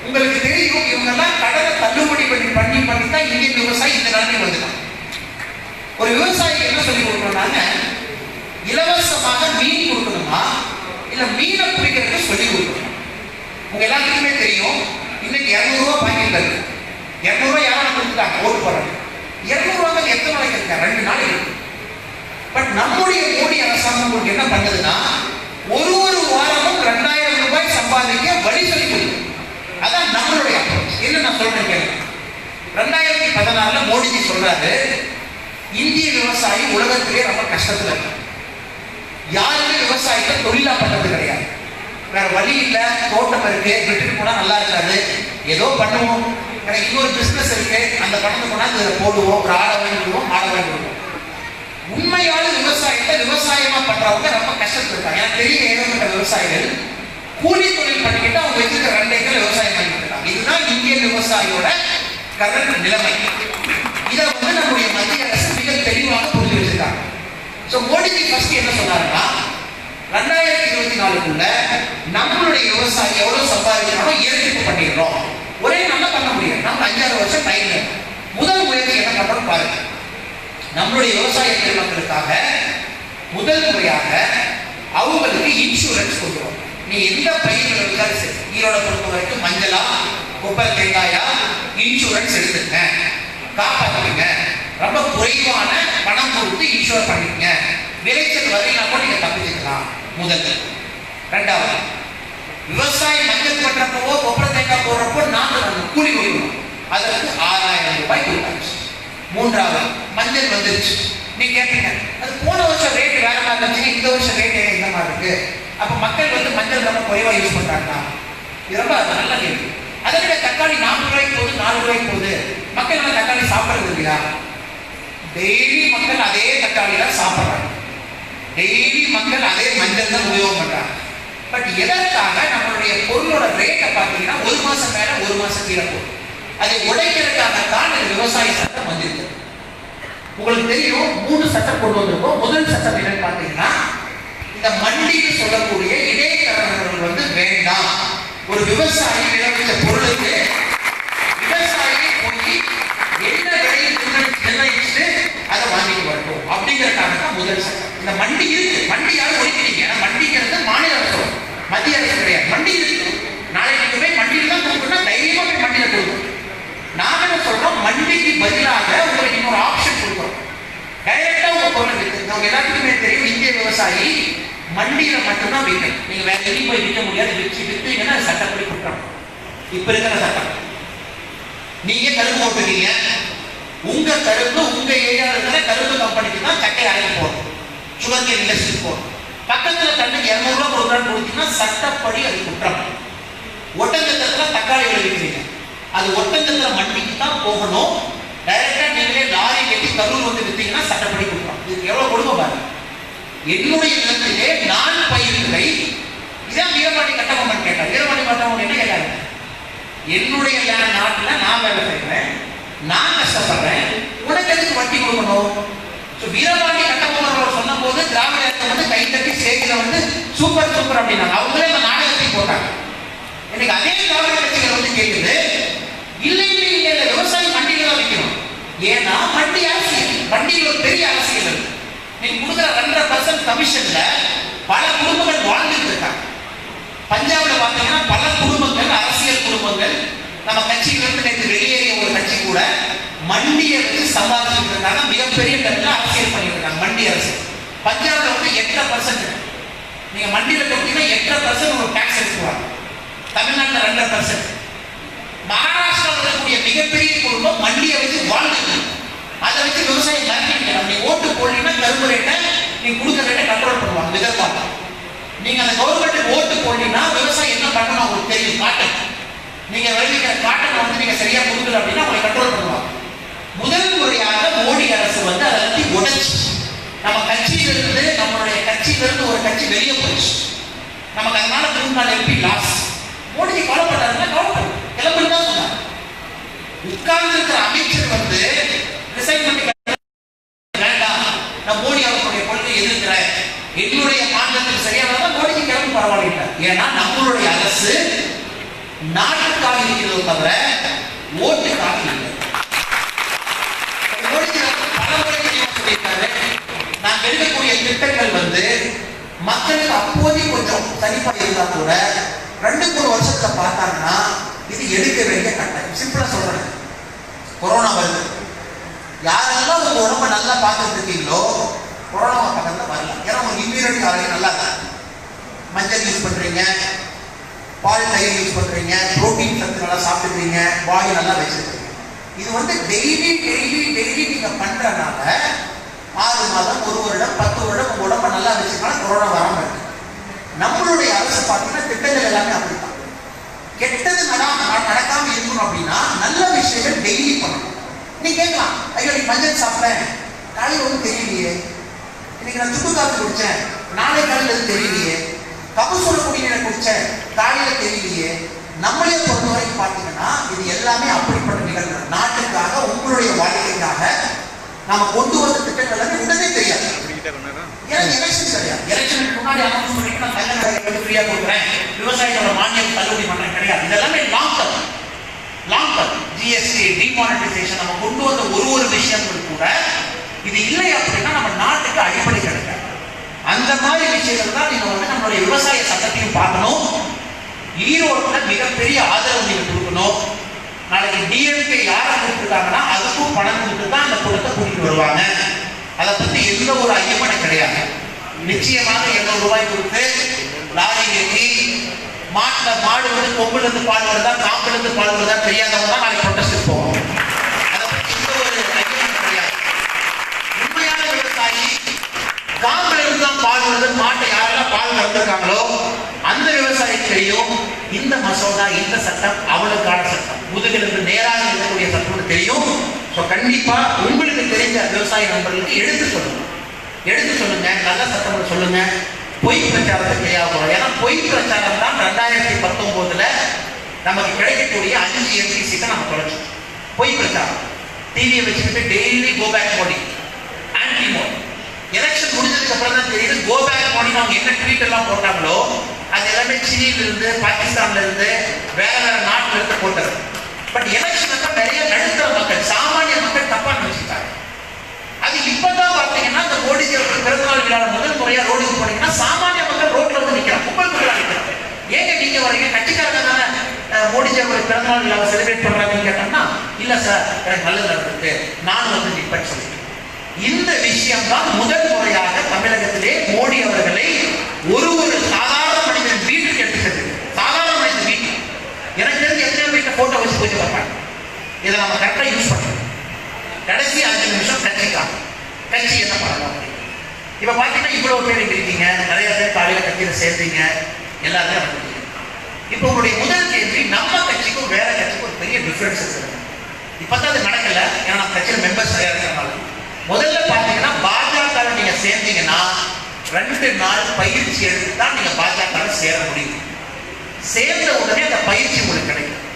A: உங்களுக்கு தெரியும் இவங்கெல்லாம் கடனை தள்ளுபடி பண்ணி தான் இந்திய விவசாயி இந்த நிலைமை வந்துடும். ஒரு விவசாயிக்கு என்ன சொல்லி கொடுக்கணும்னாங்க, இலவசமாக மீன் கொடுக்கணுமா இல்ல மீனை பிடிக்கிறதுக்கு சொல்லி கொடுக்கணும். உங்க எல்லாத்துக்குமே தெரியும் இன்னைக்கு 200 ரூபாய் பாக்கெட்ல இருக்கு. 200 ரூபாய் யாரும் கொடுத்துட்டாங்க ஓட்டு போறாங்க. 200 ரூபாய் எத்தனை நாளைக்கு இருக்கா? 2 நாள் இருக்கு. பட் நம்முடைய மோடி அரசாங்கம் உங்களுக்கு என்ன பண்ணதுன்னா ஒரு வாரமும் 2000 ரூபாய் சம்பாதிக்க வழி சொல்லி கொடுக்கும். அதான் நம்மளுடைய என்ன நான் சொல்றேன் கேளுங்க. 2016 மோடிஜி சொல்றாரு இந்திய விவசாயி உலகத்திலே ரொம்ப கஷ்டத்துல இருக்கு. யாருமே விவசாயத்தை தொழிலா பண்றது கிடையாது. வேற வழி இல்ல, தோட்டம் இருக்கு, விட்டுட்டு போனா நல்லா இருக்காது, ஏதோ பண்ணுவோம், எனக்கு இன்னொரு பிசினஸ் இருக்கு, அந்த பணத்தை போனா இதில் போடுவோம், ஒரு ஆடை வாங்கிடுவோம், ஆடை வாங்கிடுவோம். உண்மையான விவசாயத்தை விவசாயமா பண்றவங்க ரொம்ப கஷ்டத்துல இருக்காங்க. எனக்கு தெரிய ஏகப்பட்ட விவசாயிகள் கூலி தொழில் பண்ணிக்கிட்டு அவங்க வச்சிருக்க 2 ஏக்கர் விவசாயம் பண்ணிட்டு இருக்காங்க. இதுதான் இந்திய விவசாயியோட கரண்ட் நிலைமை. இதை வந்து நம்முடைய மத்திய அரசு மிக தெளிவாக புரிஞ்சு வச்சிருக்காங்க. ஸோ மோடிஜி ஃபர்ஸ்ட் என்ன சொன்னாருன்னா 2024க்குள்ள நம்மளுடைய விவசாயி எவ்வளவு சம்பாதிக்கிறானோ ஏற்கனவே பண்ணிடுறோம். ஒரே நல்லா பண்ண முடியும். நம்ம 5-6 வருஷம் டைம். முதல் முயற்சி என்ன பண்றோம் பாருங்க. நம்மளுடைய விவசாய பெருமக்களுக்காக முதல் முறையாக அவங்களுக்கு இன்சூரன்ஸ் கொடுக்குறோம். நீ எந்த பயிர்கள் இருந்தாலும் சரி, ஈரோட பொறுத்த வரைக்கும் மஞ்சளா கொப்பரை தேங்காயா இன்சூரன்ஸ் எடுத்துங்க, காப்பாற்றுங்க. ரொம்ப குறைவான பணம் கொடுத்து இன்சூர் பண்ணிக்கங்க. விளைச்சல் வரையினா நீங்க தப்பிச்சுக்கலாம். முதல். 2வது, விவசாயம் மஞ்சள் பண்றப்போ கொப்பரை தேங்காய் போடுறப்போ நாங்கள் கூலி கொடுக்கணும். அதற்கு 6000 ரூபாய் கொடுத்தாச்சு. 3வது, மஞ்சள் வந்துருச்சு. நீங்க கேட்டீங்க அது போன வருஷம் ரேட் வேற மாதிரி இருந்துச்சு, இந்த வருஷம் ரேட் இந்த மாதிரி இருக்கு. அப்ப மக்கள் வந்து மஞ்சள் ரொம்ப குறைவா யூஸ் பண்றாங்களா? இது ரொம்ப நல்ல கேள்வி. அதை விட தக்காளி 4 ரூபாய்க்கு போகுது, 4 ரூபாய்க்கு போகுது. மக்கள் எல்லாம் தக்காளி சாப்பிடுறது இல்லையா? டெய்லி மக்கள் அதே தக்காளி தான் சாப்பிடுறாங்க. டெய்லி மக்கள் அதே மஞ்சள் தான் உபயோகம் பண்றாங்க. பட் எதற்காக நம்மளுடைய பொருளோட ரேட்டை பார்த்தீங்கன்னா 1 மாசம் மேல 1 மாசம் கீழே போகும். அதை உடைக்கிறதுக்காகத்தான் இந்த விவசாய சட்டம் வந்திருக்கு. உங்களுக்கு தெரியும் 3 சட்டம் கொண்டு வந்திருக்கோம். முதல் சட்டம் என்னன்னு பார்த்தீங்கன்னா இந்த மண்டின்னு சொல்லக்கூடிய இடைத்தரகர்கள் வந்து வேண்டாம். ஒரு விவசாயி விளைவிச்ச பொருளுக்கு விவசாயியை போய் என்ன விலையில் நிர்ணயிச்சுட்டு அதை வாங்கிட்டு வரட்டும் அப்படிங்கிறதுக்காக தான் முதல் சட்டம். இந்த மண்டி இருக்கு. மண்டி யாரும் ஒழிக்கிறீங்க? மண்டிங்கிறது மாநில அரசு, மத்திய அரசு கிடையாது. மண்டி இருக்கு. நாளைக்கு போய் மண்டியில் தான் கொடுக்கணும்னா தைரியமா போய் மண்டியில கொடுக்கணும். நாம என்ன சொல்றோம், மண்டிக்கு பதிலாக உங்களுக்கு இன்னொரு ஆப்ஷன் கொடுக்குறோம். டைரக்டா உங்க பொருள் விற்று. அவங்க எல்லாத்துக்குமே தெரியும் இந்திய விவசாயி மண்டியில மட்டும்தான் விற்கும். நீங்க வேற எங்கேயும் போய் விற்க முடியாது. விற்றீங்கன்னா சட்டப்படி குற்றம். இப்ப இருக்கிற சட்டம். நீங்க கரும்பு போட்டுக்கீங்க, உங்க கரும்பு உங்க ஏரியாவில் இருக்கிற கரும்பு கம்பெனிக்கு தான் சட்டை அரைக்க போடும், சுகர் கேன் இண்டஸ்ட்ரி போடும். பக்கத்துல தண்ணிக்கு 200 ரூபாய் கொடுக்குறான்னு கொடுத்தீங்கன்னா சட்டப்படி அது குற்றம். ஒட்டஞ்சத்திரத்துல தக்காளி விளைவிக்கிறீங்க, அது ஒட்டஞ்சத்திர மண்டிக்கு தான் போகணும். டைரக்டா நீங்களே லாரி கட்டி கரூர் வந்து வித்தீங்கன்னா சட்டப்படி குற்றம். இது எவ்வளவு கொடுமை பாருங்க. என்னுடைய நிலத்திலே நான் பயிர்களை இதான் வீரபாண்டி கட்டபொம்மன் கேட்டார். வீரபாண்டி கட்டபொம்மன் என்ன கேட்டாங்க? என்னுடைய நாட்டுல நான் வேலை செய்யறேன், நான் கஷ்டப்படுறேன், உனக்கு எதுக்கு வட்டி கொடுக்கணும்? வீரபாண்டி கட்டபொம்மன் சொன்ன போது திராவிட வந்து கை தட்டி ஸ்டேஜ்ல வந்து சூப்பர் சூப்பர் அப்படின்னாங்க. அவங்களே அந்த நாடகத்தை போட்டாங்க. எனக்கு அதே திராவிட கட்சிகள் வந்து கேட்குது, இல்லை இல்லை இல்லை இல்லை, விவசாயி மண்டியில தான் வைக்கணும். ஏன்னா மண்டி அரசியல், மண்டியில் ஒரு பெரிய அரசியல் இருக்கு. நீங்க கொடுக்குற 2.5% கமிஷன்ல பல குடும்பங்கள் வாழ்ந்துட்டு இருக்காங்க. பஞ்சாப்ல பாத்தீங்கன்னா பல குடும்பங்கள், அரசியல் குடும்பங்கள், நம்ம கட்சியிலிருந்து நேற்று வெளியேறிய ஒரு கட்சி கூட மண்டியை வச்சு சம்பாதிச்சுட்டு இருக்காங்க. மிகப்பெரிய இடத்துல அரசியல் பண்ணிட்டு இருக்காங்க. மண்டி அரசு பஞ்சாப்ல வந்து 8%. நீங்க மண்டியில கொடுத்தீங்கன்னா 8% ஒரு டாக்ஸ் எடுத்துவாங்க. தமிழ்நாட்டில் 2%. மகாராஷ்டிராவில் இருக்கக்கூடிய மிகப்பெரிய குடும்பம் மண்டியை வச்சு வாழ்ந்துட்டு, அதை வச்சு விவசாயம் நடத்திட்டு, நீங்க ஓட்டு போடலீங்கன்னா கரும்பு ரேட்டை நீங்க கொடுக்குற ரேட்டை கண்ட்ரோல் பண்ணுவாங்க விதர்பாங்க. நீங்க அந்த கவர்மெண்ட்டுக்கு ஓட்டு போடலீங்கன்னா விவசாயம் என்ன பண்ணணும் உங்களுக்கு தெரியும். காட்டன், நீங்க விளைவிக்கிற காட்டனை வந்து நீங்க சரியா கொடுக்கல அப்படின்னா உங்களை கண்ட்ரோல் பண்ணுவாங்க. முதல் முறையாக மோடி அரசு வந்து அதை பத்தி உடைச்சு, நம்ம கட்சியிலிருந்து, நம்மளுடைய கட்சியிலிருந்து ஒரு கட்சி வெளியே போயிடுச்சு. நமக்கு அதனால 3 நாள் எம்பி லாஸ். மோடிஜி கவலைப்பட்டாருன்னா கவலைப்படும், கிளம்புன்னு தான் சொன்னார். உட்கார்ந்து இருக்கிற அமைச்சர் வந்து ரிசைன் பண்ணி வேண்டாம், நான் மோடி அவர்களுடைய கொள்கை எதிர்க்கிறேன், என்னுடைய மாநிலத்தில் சரியானதா மோடிஜி கிளம்பு பரவாயில்லை. ஏன்னா நம்மளுடைய அரசு நாட்டுக்காக இருக்கிறது தவிர ஓட்டுக்காக இல்லை. மோடிஜி பல முறை சொல்லியிருக்காரு, நான் எடுக்கக்கூடிய திட்டங்கள் வந்து மக்களுக்கு அப்போதைக்கு கொஞ்சம் சரிப்பா இருந்தா கூட 2-3 வருஷத்துல பார்த்தாங்கன்னா இது எடுக்க வேண்டிய கட்டாயம். சிம்பிளா சொல்றேன், கொரோனா வருது, யாரெல்லாம் உங்க உடம்ப நல்லா பார்த்துட்டு இருக்கீங்களோ கொரோனா பக்கத்துல வரல. ஏன்னா உங்க இம்யூனிட்டி ஆல்ரெடி நல்லா தான். மஞ்சள் யூஸ் பண்றீங்க, பால் தயிர் யூஸ் பண்றீங்க, புரோட்டீன் சத்து நல்லா சாப்பிட்டுக்கிறீங்க, பாடி நல்லா வச்சிருக்கீங்க. இது வந்து டெய்லி டெய்லி டெய்லி நீங்க பண்றதுனால 6 மாதம், 1 வருடம், 10 வருடம் உங்க உடம்ப நல்லா வச்சுக்கலாம், கொரோனா வராம இருக்கு. நம்மளுடைய அரசு பார்த்தீங்கன்னா திட்டங்கள் எல்லாமே அப்படித்தான். கெட்டது நடக்காம இருக்கணும் அப்படின்னா நல்ல விஷயங்கள் டெய்லி பண்ணணும். நீ கேட்கலாம், ஐயோ நீ மஞ்சள் சாப்பிட்டேன், காலையில் ஒன்றும் தெரியலையே, இன்னைக்கு நான் சுக்கு காத்து குடிச்சேன், நாளை காலையில் எதுவும் தெரியலையே, கபசுர குடிநீரை குடிச்சேன், காலையில தெரியலையே. நம்மளே பொறுத்த வரைக்கும் பார்த்தீங்கன்னா இது எல்லாமே அப்படிப்பட்ட நிகழ்வு. நாட்டுக்காக, உங்களுடைய வாழ்க்கைக்காக நாம கொண்டு வந்த திட்டங்கள் எல்லாமே உடனே தெரியாது. எலெக்ஷன் கிடையாது. எலெக்ஷனுக்கு முன்னாடி அனௌன்ஸ் பண்ணிட்டு நான் தங்க நகை ஃப்ரீயா கொடுக்குறேன், விவசாயிகளோட மானியம் தள்ளுபடி பண்றேன் கிடையாது. இதெல்லாமே லாங் டர்ம். ஜிஎஸ்டி டிமானிட்டைசேஷன் நம்ம கொண்டு வந்த ஒரு விஷயங்கள் கூட இது இல்லை அப்படின்னா நம்ம நாட்டுக்கு அடிப்படை கிடைக்காது. அந்த மாதிரி விஷயங்கள் தான் நீங்க வந்து நம்மளுடைய விவசாய சட்டத்தையும் பார்க்கணும். ஈரோட்டில் மிகப்பெரிய ஆதரவு நீங்க கொடுக்கணும். நாளைக்கு டிஎம்கே யாரை கொடுத்துருக்காங்கன்னா அதுக்கும் பணம் கொடுத்து தான் அந்த கூட்டத்தை கூட்டிட்டு வருவாங்க. அதை பத்தி எந்த ஒரு ஐயமான கிடையாது. நிச்சயமாக 200 ரூபாய் கொடுத்து லாரி ஏற்றி மாடு வந்து கொம்புல இருந்து பால் வருதா, காம்புல இருந்து பால் வருதா தெரியாதவங்க தான் நாளைக்கு ப்ரொடெஸ்ட் போவோம். அதை பத்தி எந்த ஒரு ஐயமும் கிடையாது. உண்மையான விவசாயி காம்புல இருந்து தான் பால் வருது, மாட்டை யாரெல்லாம் பால் கறந்துருக்காங்களோ அந்த விவசாயிக்கு தெரியும் இந்த மசோதா, இந்த சட்டம் அவளுக்கான சட்டம், முதுகிலிருந்து நேராக இருக்கக்கூடிய சட்டம் தெரியும். கண்டிப்பா உங்களுக்கு தெரிஞ்ச விவசாய நண்பர்களுக்கு எடுத்து சொல்லுங்க, நல்ல சட்டம் சொல்லுங்க. பொய் பிரச்சாரத்தை கையாளணும். ஏன்னா பொய் பிரச்சாரம் தான் 2019 நமக்கு கிடைக்கக்கூடிய 5 எம்பி சீட்டை நம்ம குறைச்சோம். பொய் பிரச்சாரம், டிவியை வச்சுக்கிட்டு daily go back Modi, anti Modi. Election முடிஞ்சதுக்கு அப்புறம் தான் தெரியுது கோ பேக் மோடி அவங்க என்ன ட்வீட் எல்லாம் போட்டாங்களோ அது எல்லாமே சீனியில இருந்து, பாகிஸ்தான்ல இருந்து, வேற நாட்டுல இருந்து போட்டது. பட் எலெக்ஷன் நிறைய நடுத்தர மக்கள், சாமானிய மக்கள் தப்பா நினைச்சுட்டாங்க. அது இப்பதான் பாத்தீங்கன்னா இந்த மோடிஜி அவர்கள் பிறந்தநாள் விழா முதல் முறையா ரோடுக்கு போனீங்கன்னா சாமானிய மக்கள் ரோட்ல வந்து நிக்கிறாங்க, கும்பல் கும்பலா நிக்கிறாங்க. ஏங்க நீங்க வரீங்க, கட்சிக்காரங்க தானே மோடிஜி அவர்கள் பிறந்தநாள் விழாவை செலிப்ரேட் பண்றாங்கன்னு கேட்டோம்னா இல்ல சார் எனக்கு நல்லது நடந்திருக்கு, நானும் வந்து நிற்பேன் சொல்லிட்டு. இந்த விஷயம் தான் முதல் முறையாக தமிழகத்திலே மோடி அவர்களை ஒரு சாதாரண மனிதன் வீட்டுக்கு எடுத்துக்கிறது. சாதாரண மனிதன் வீட்டு எனக்கு தெரிஞ்சு எத்தனை வீட்டை போட்டோ வச்சு பூஜை பார்ப்பாங்க. இதை நம்ம கரெக்டா யூஸ் பண்றோம். கடைசி 5 நிமிஷம் கட்சி என்ன பண்ணலாம். இப்ப பாத்தீங்கன்னா இவ்வளவு பேர் இருக்கீங்க, நிறைய பேர் காலையில கட்சியில சேர்ந்தீங்க, எல்லாத்தையும் நடந்தீங்க. இப்ப உங்களுடைய முதல் கேள்வி, நம்ம கட்சிக்கும் வேற கட்சிக்கும் ஒரு பெரிய டிஃபரன்ஸ் இருக்கு. இப்பதான் அது நடக்கல, ஏன்னா நம்ம கட்சியில மெம்பர்ஸ் நிறைய இருக்கிறனால. முதல்ல பாத்தீங்கன்னா பாஜக நீங்க சேர்ந்தீங்கன்னா 2 நாள் பயிற்சி எடுத்து தான் நீங்க பாஜக சேர முடியும். சேர்ந்த உடனே அந்த பயிற்சி உங்களுக்கு கிடைக்கும்.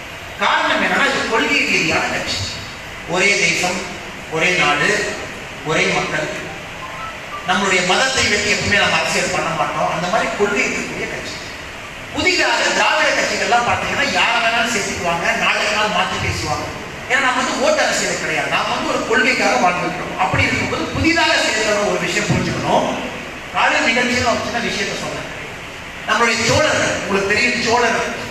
A: காரணம் என்னன்னா இது கொள்கை ரீதியான கட்சி. ஒரே தேசம், ஒரே நாடு, ஒரே மக்கள். நம்மளுடைய மதத்தை வைத்து எப்பவுமே நம்ம அரசியல் பண்ண மாட்டோம். அந்த மாதிரி கொள்கை இருக்கக்கூடிய கட்சி. புதிதாக திராவிட கட்சிகள்லாம் பார்த்தீங்கன்னா யாரை வேணாலும் சேர்த்துக்குவாங்க, நாளைக்கு நாள் மாற்றி பேசுவாங்க. ஏன்னா நம்ம வந்து ஓட்டு அரசியல் கிடையாது, நாம் வந்து ஒரு கொள்கைக்காக வாழ்ந்துருக்கோம். அப்படி இருக்கும்போது புதிதாக சேர்க்கிற ஒரு விஷயம் புரிஞ்சுக்கணும். காலையில் நிகழ்ச்சியில் ஒரு சின்ன விஷயத்த சொன்னேன். நம்மளுடைய சோழர்கள், உங்களுக்கு தெரியும்,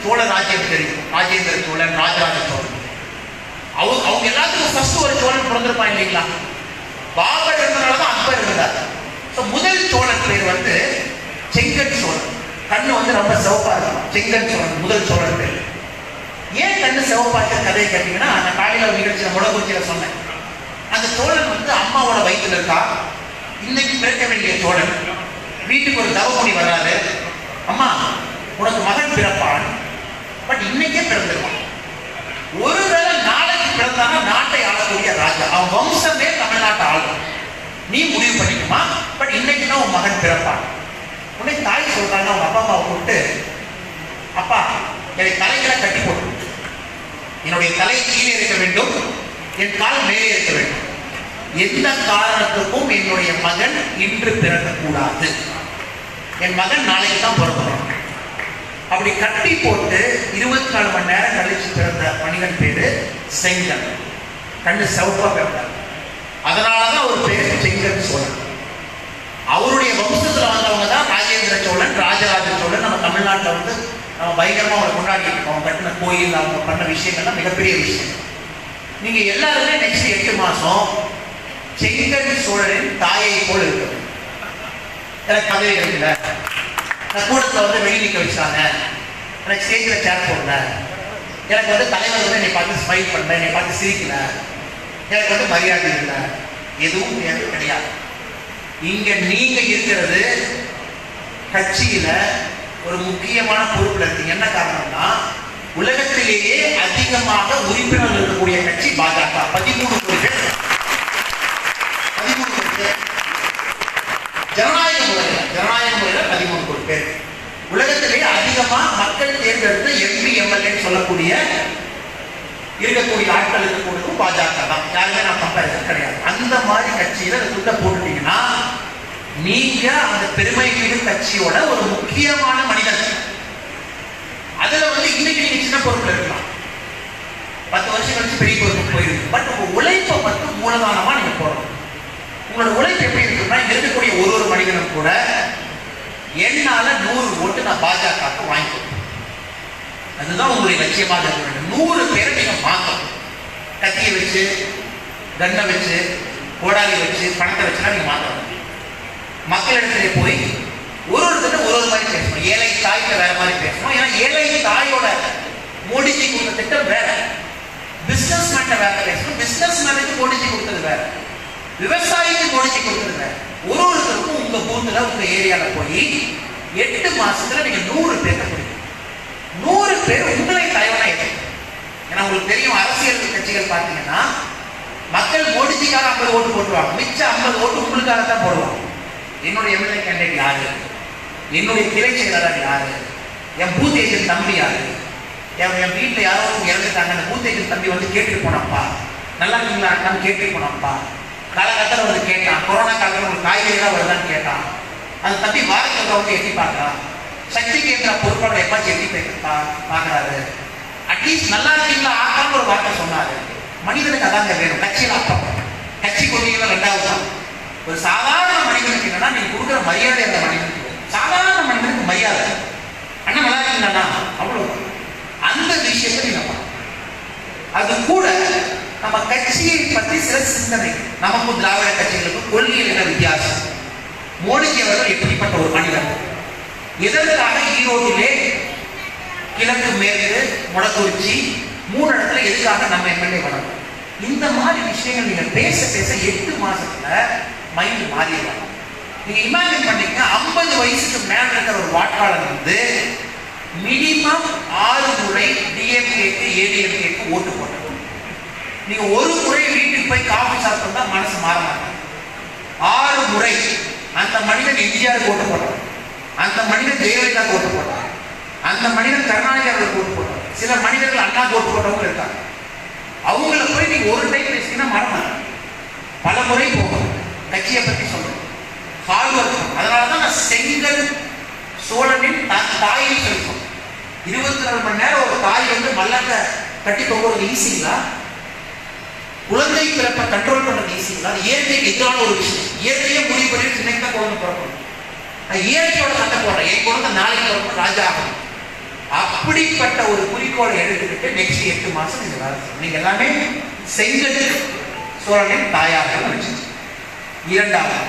A: சோழ ராஜ்யம் தெரியும், ராஜேந்திர சோழன், ராஜராஜ சோழன். அவங்க எல்லாத்துக்கும் ஃபர்ஸ்ட் ஒரு சோழன் பிறந்திருப்பான் இல்லைங்களா? பாபர் இருந்தனாலதான் அக்பர் இருந்தார். முதல் சோழன் பேர் வந்து செங்கன் சோழன். கண்ணு வந்து ரொம்ப சிவப்பா இருக்கும். செங்கன் சோழன் முதல் சோழன் பேர். ஏன் கண்ணு சிவப்பாக்க கதையை கேட்டீங்கன்னா, நான் காலையில நிகழ்ச்சியில முடக்குறிச்சியில சொன்னேன். அந்த சோழன் வந்து அம்மாவோட வயிற்றுல இருக்கா. இன்னைக்கு பிறக்க வேண்டிய சோழன் வீட்டுக்கு ஒரு தவமுனி வர்றாரு. அம்மா, உனக்கு மகன் பிறப்பான், பட் இன்னைக்கே பிறந்துருவான். ஒருவேளை நாளைக்கு பிறந்தானா நாட்டை ஆளக்கூடிய ராஜா, அவன் வம்சமே தமிழ்நாட்டை ஆளும். நீ முடிவு பண்ணிக்குமா, பட் இன்னைக்கு தான் உன் மகன் பிறப்பான். உடனே தாய் சொல்றாங்க அவங்க அப்பா அம்மாவை கூப்பிட்டு, அப்பா என்னுடைய தலைகளை கட்டி போட்டு, என்னுடைய தலை கீழே இருக்க வேண்டும், என் கால் மேலே இருக்க வேண்டும். எந்த காரணத்துக்கும் என்னுடைய மகன் இன்று பிறக்கக்கூடாது. என் மகன் நாளைக்கு தான் பிறக்கணும். அப்படி கட்டி போட்டு 24 மணி நேரம் கழிச்சு பிறந்த மனிதன் பேரு செங்கன். கண்ணு சிவப்பா பிறந்தார். அதனாலதான் ஒரு பேரு செங்கன் சோழன். அவருடைய வம்சத்துல வந்தவங்க தான் ராஜேந்திர சோழன், ராஜராஜ சோழன். நம்ம தமிழ்நாட்டில் வந்து நம்ம பயங்கரமா அவரை கொண்டாடிட்டு இருக்கோம். அவங்க கட்டின கோயில், அவங்க பண்ண விஷயங்கள்லாம் மிகப்பெரிய விஷயம். நீங்க எல்லாருமே நெக்ஸ்ட் 8 மாசம் செங்கன் சோழனின் தாயை போல் இருக்கு. எனக்கு கதை இருக்குல்ல, நான் கூடத்துல வந்து வெளி நிற்க வச்சாங்க, எனக்கு ஸ்டேஜ்ல சேர் போடல, எனக்கு வந்து தலைவர் வந்து என்னை பார்த்து ஸ்மைல் பண்ணல, என்னை பார்த்து சிரிக்கல, எனக்கு வந்து மரியாதை இல்லை, எதுவும் கிடையாது. இங்க நீங்க இருக்கிறது கட்சியில ஒரு முக்கியமான பொறுப்புல இருக்கீங்க. என்ன காரணம்னா, உலகத்திலேயே அதிகமாக உறுப்பினர்கள் இருக்கக்கூடிய கட்சி பாஜக. 13 கோடி பேர். 13 கோடி பேர் ஜனநாயக முறையில 13 கோடி பேர். உலகத்திலேயே அதிகமா மக்கள் தேர்ந்தெடுத்த எம்பி எம்எல்ஏ சொல்லக்கூடிய இருக்கக்கூடிய ஆட்கள் இருக்கக்கூடியதும் பாஜக தான். யாருமே நான் கம்பேரிசன் கிடையாது. அந்த மாதிரி கட்சியில உள்ள போட்டுட்டீங்கன்னா நீங்க அந்த பெருமை மிகு கட்சியோட ஒரு முக்கியமான மனிதன். அதுல வந்து இன்னைக்கு நீங்க சின்ன பொறுப்புல இருக்கலாம், 10 வருஷம் கழிச்சு பெரிய பொறுப்பு போயிருக்கு. பட் உங்க உழைப்பை மட்டும் மூலதானமா நீங்க போடணும். உங்களோட உழைப்பு எப்படி இருக்குன்னா, இருக்கக்கூடிய ஒரு மனிதனும் கூட என்னால 100 ஓட்டு நான் பாஜக வாங்கி கொடுப்பேன். அதுதான் உங்களுடைய லட்சியமாக இருக்க வேண்டும். 100 பேரை நீங்க மாற்றணும். கத்தியை வச்சு, கண்ணை வச்சு, கோடாலி வச்சு, பணத்தை வச்சுலாம் நீங்க மாற்றணும். மக்களிடத்திலே போய் ஒருத்தர் ஒரு மாதிரி பேசணும். ஏழை தாய்க்கு வேற மாதிரி பேசணும். ஏன்னா ஏழை தாயோட மோடிஜி கொடுத்த திட்டம் வேற, பிசினஸ் மேன் வேற பேசணும். பிசினஸ் மேனுக்கு மோடிஜி கொடுத்தது வேற, விவசாயிக்கு மோடிஜி கொடுத்தது வேற. ஒருத்தருக்கும் உங்க பூத்துல உங்க ஏரியால போய் 8 மாசத்துல நீங்க 100 பேரை பிடிக்கும். 100 பேர் உங்களை தலைவனா ஏற்கும். ஏன்னா உங்களுக்கு தெரியும், அரசியல் கட்சிகள் பார்த்தீங்கன்னா மக்கள் மோடிஜிக்காக 50 ஓட்டு போட்டுருவாங்க, மிச்சம் 50 ஓட்டு உங்களுக்காக தான் போடுவாங்க. என்னுடைய எம்எல்ஏ கேண்டிடேட் யாரு, என்னுடைய கிளை செயலாளர் யாரு, என் பூத் ஏஜென்ட் தம்பி யாரு, என் வீட்டில் யாரோ இறந்துட்டாங்க, அந்த பூத் ஏஜென்ட் தம்பி வந்து கேட்டுட்டு போனப்பா, நல்லா இருக்கீங்களா கேட்டுட்டு போனப்பா, காலகட்டத்தில் வந்து கேட்டான், கொரோனா காலத்தில் ஒரு காய்கறிலாம் வருதான்னு கேட்டான். அந்த தம்பி வாரத்தில் வந்து எட்டி பார்க்கலாம், சக்தி கேட்கிற பொறுப்பாளர் எப்பாச்சும் எட்டி பார்க்கறாரு, அட்லீஸ்ட் நல்லா இருக்கீங்களா ஆக்காம ஒரு வார்த்தை சொன்னாரு. மனிதனுக்கு அதாங்க வேணும். கட்சியில் அப்பம், கட்சி கொள்கைகள் 2வது தான். ஒரு சாதாரண மனிதனுக்கு என்னன்னா, நீங்க கொடுக்குற மரியாதை அந்த மனிதனுக்கு, சாதாரண மனிதனுக்கு மரியாதை, அண்ணா நல்லா இருக்கீங்களா அவ்வளவு. அந்த விஷயத்தை நீங்க அது கூட நம்ம கட்சியை பற்றி சில சிந்தனை, நமக்கும் திராவிட கட்சிகளுக்கும் கொள்கையில் என்ன வித்தியாசம், மோடிஜி அவர்கள் எப்படிப்பட்ட ஒரு மனிதன், எதற்காக ஈரோட்டிலே கிழக்கு மேற்கு முடக்குறிச்சி 3 இடத்துல எதுக்காக நம்ம எம்எல்ஏ வரணும், இந்த மாதிரி விஷயங்கள் நீங்க பேச பேச 8 மாசத்துல மைண்ட் மாறிடுவாங்க. நீங்க இமேஜின் பண்ணீங்க, 50 வயசுக்கு மேல இருக்கிற ஒரு வாக்காளர் வந்து மினிமம் 6 முறை டிஎம்கேக்கு ஏடிஎம்கேக்கு ஓட்டு போட்டாங்க. நீங்க ஒரு முறை வீட்டுக்கு போய் காஃபி சாப்பிட்டா மனசு மாற மாட்டாங்க. 6 முறை அந்த மனிதன் எம்ஜிஆருக்கு ஓட்டு போட்டார், அந்த மனிதன் ஜெயலலிதா ஓட்டு போட்டார், அந்த மனிதன் கருணாநிதி அவர்களுக்கு ஓட்டு போட்டார், சில மனிதர்கள் அண்ணா ஓட்டு போட்டவங்க இருக்காங்க. அவங்கள போய் நீங்க ஒரு டைம் பேசினா மறந்தாங்க, பல முறை போகும். கட்சியை பற்றி சொல்றேன், ஹார்ட் ஒர்க். அதனாலதான் நான் செங்கல் சோழனின் தாயை சொல்றோம். 24 மணி நேரம் ஒரு தாய் வந்து மல்லாக்க கட்டி தொங்குறது ஈஸிங்களா? குழந்தை பிறப்பை கண்ட்ரோல் பண்றது ஈஸிங்களா? இயற்கைக்கு எதிரான ஒரு விஷயம். இயற்கையே முடிவு பண்ணி இன்னைக்கு தான் குழந்தை பிறக்கணும். இயற்கையோட சட்டை போடுறேன், என் குழந்தை நாளைக்கு பிறக்கணும், ராஜா ஆகணும். அப்படிப்பட்ட ஒரு குறிக்கோளை எடுத்துக்கிட்டு நெக்ஸ்ட் 8 மாசம் நீங்க வேலை செய்யணும். நீங்க எல்லாமே செங்கட்டு சோழனின் தாயாக நினைச்சு. இரண்டாவது,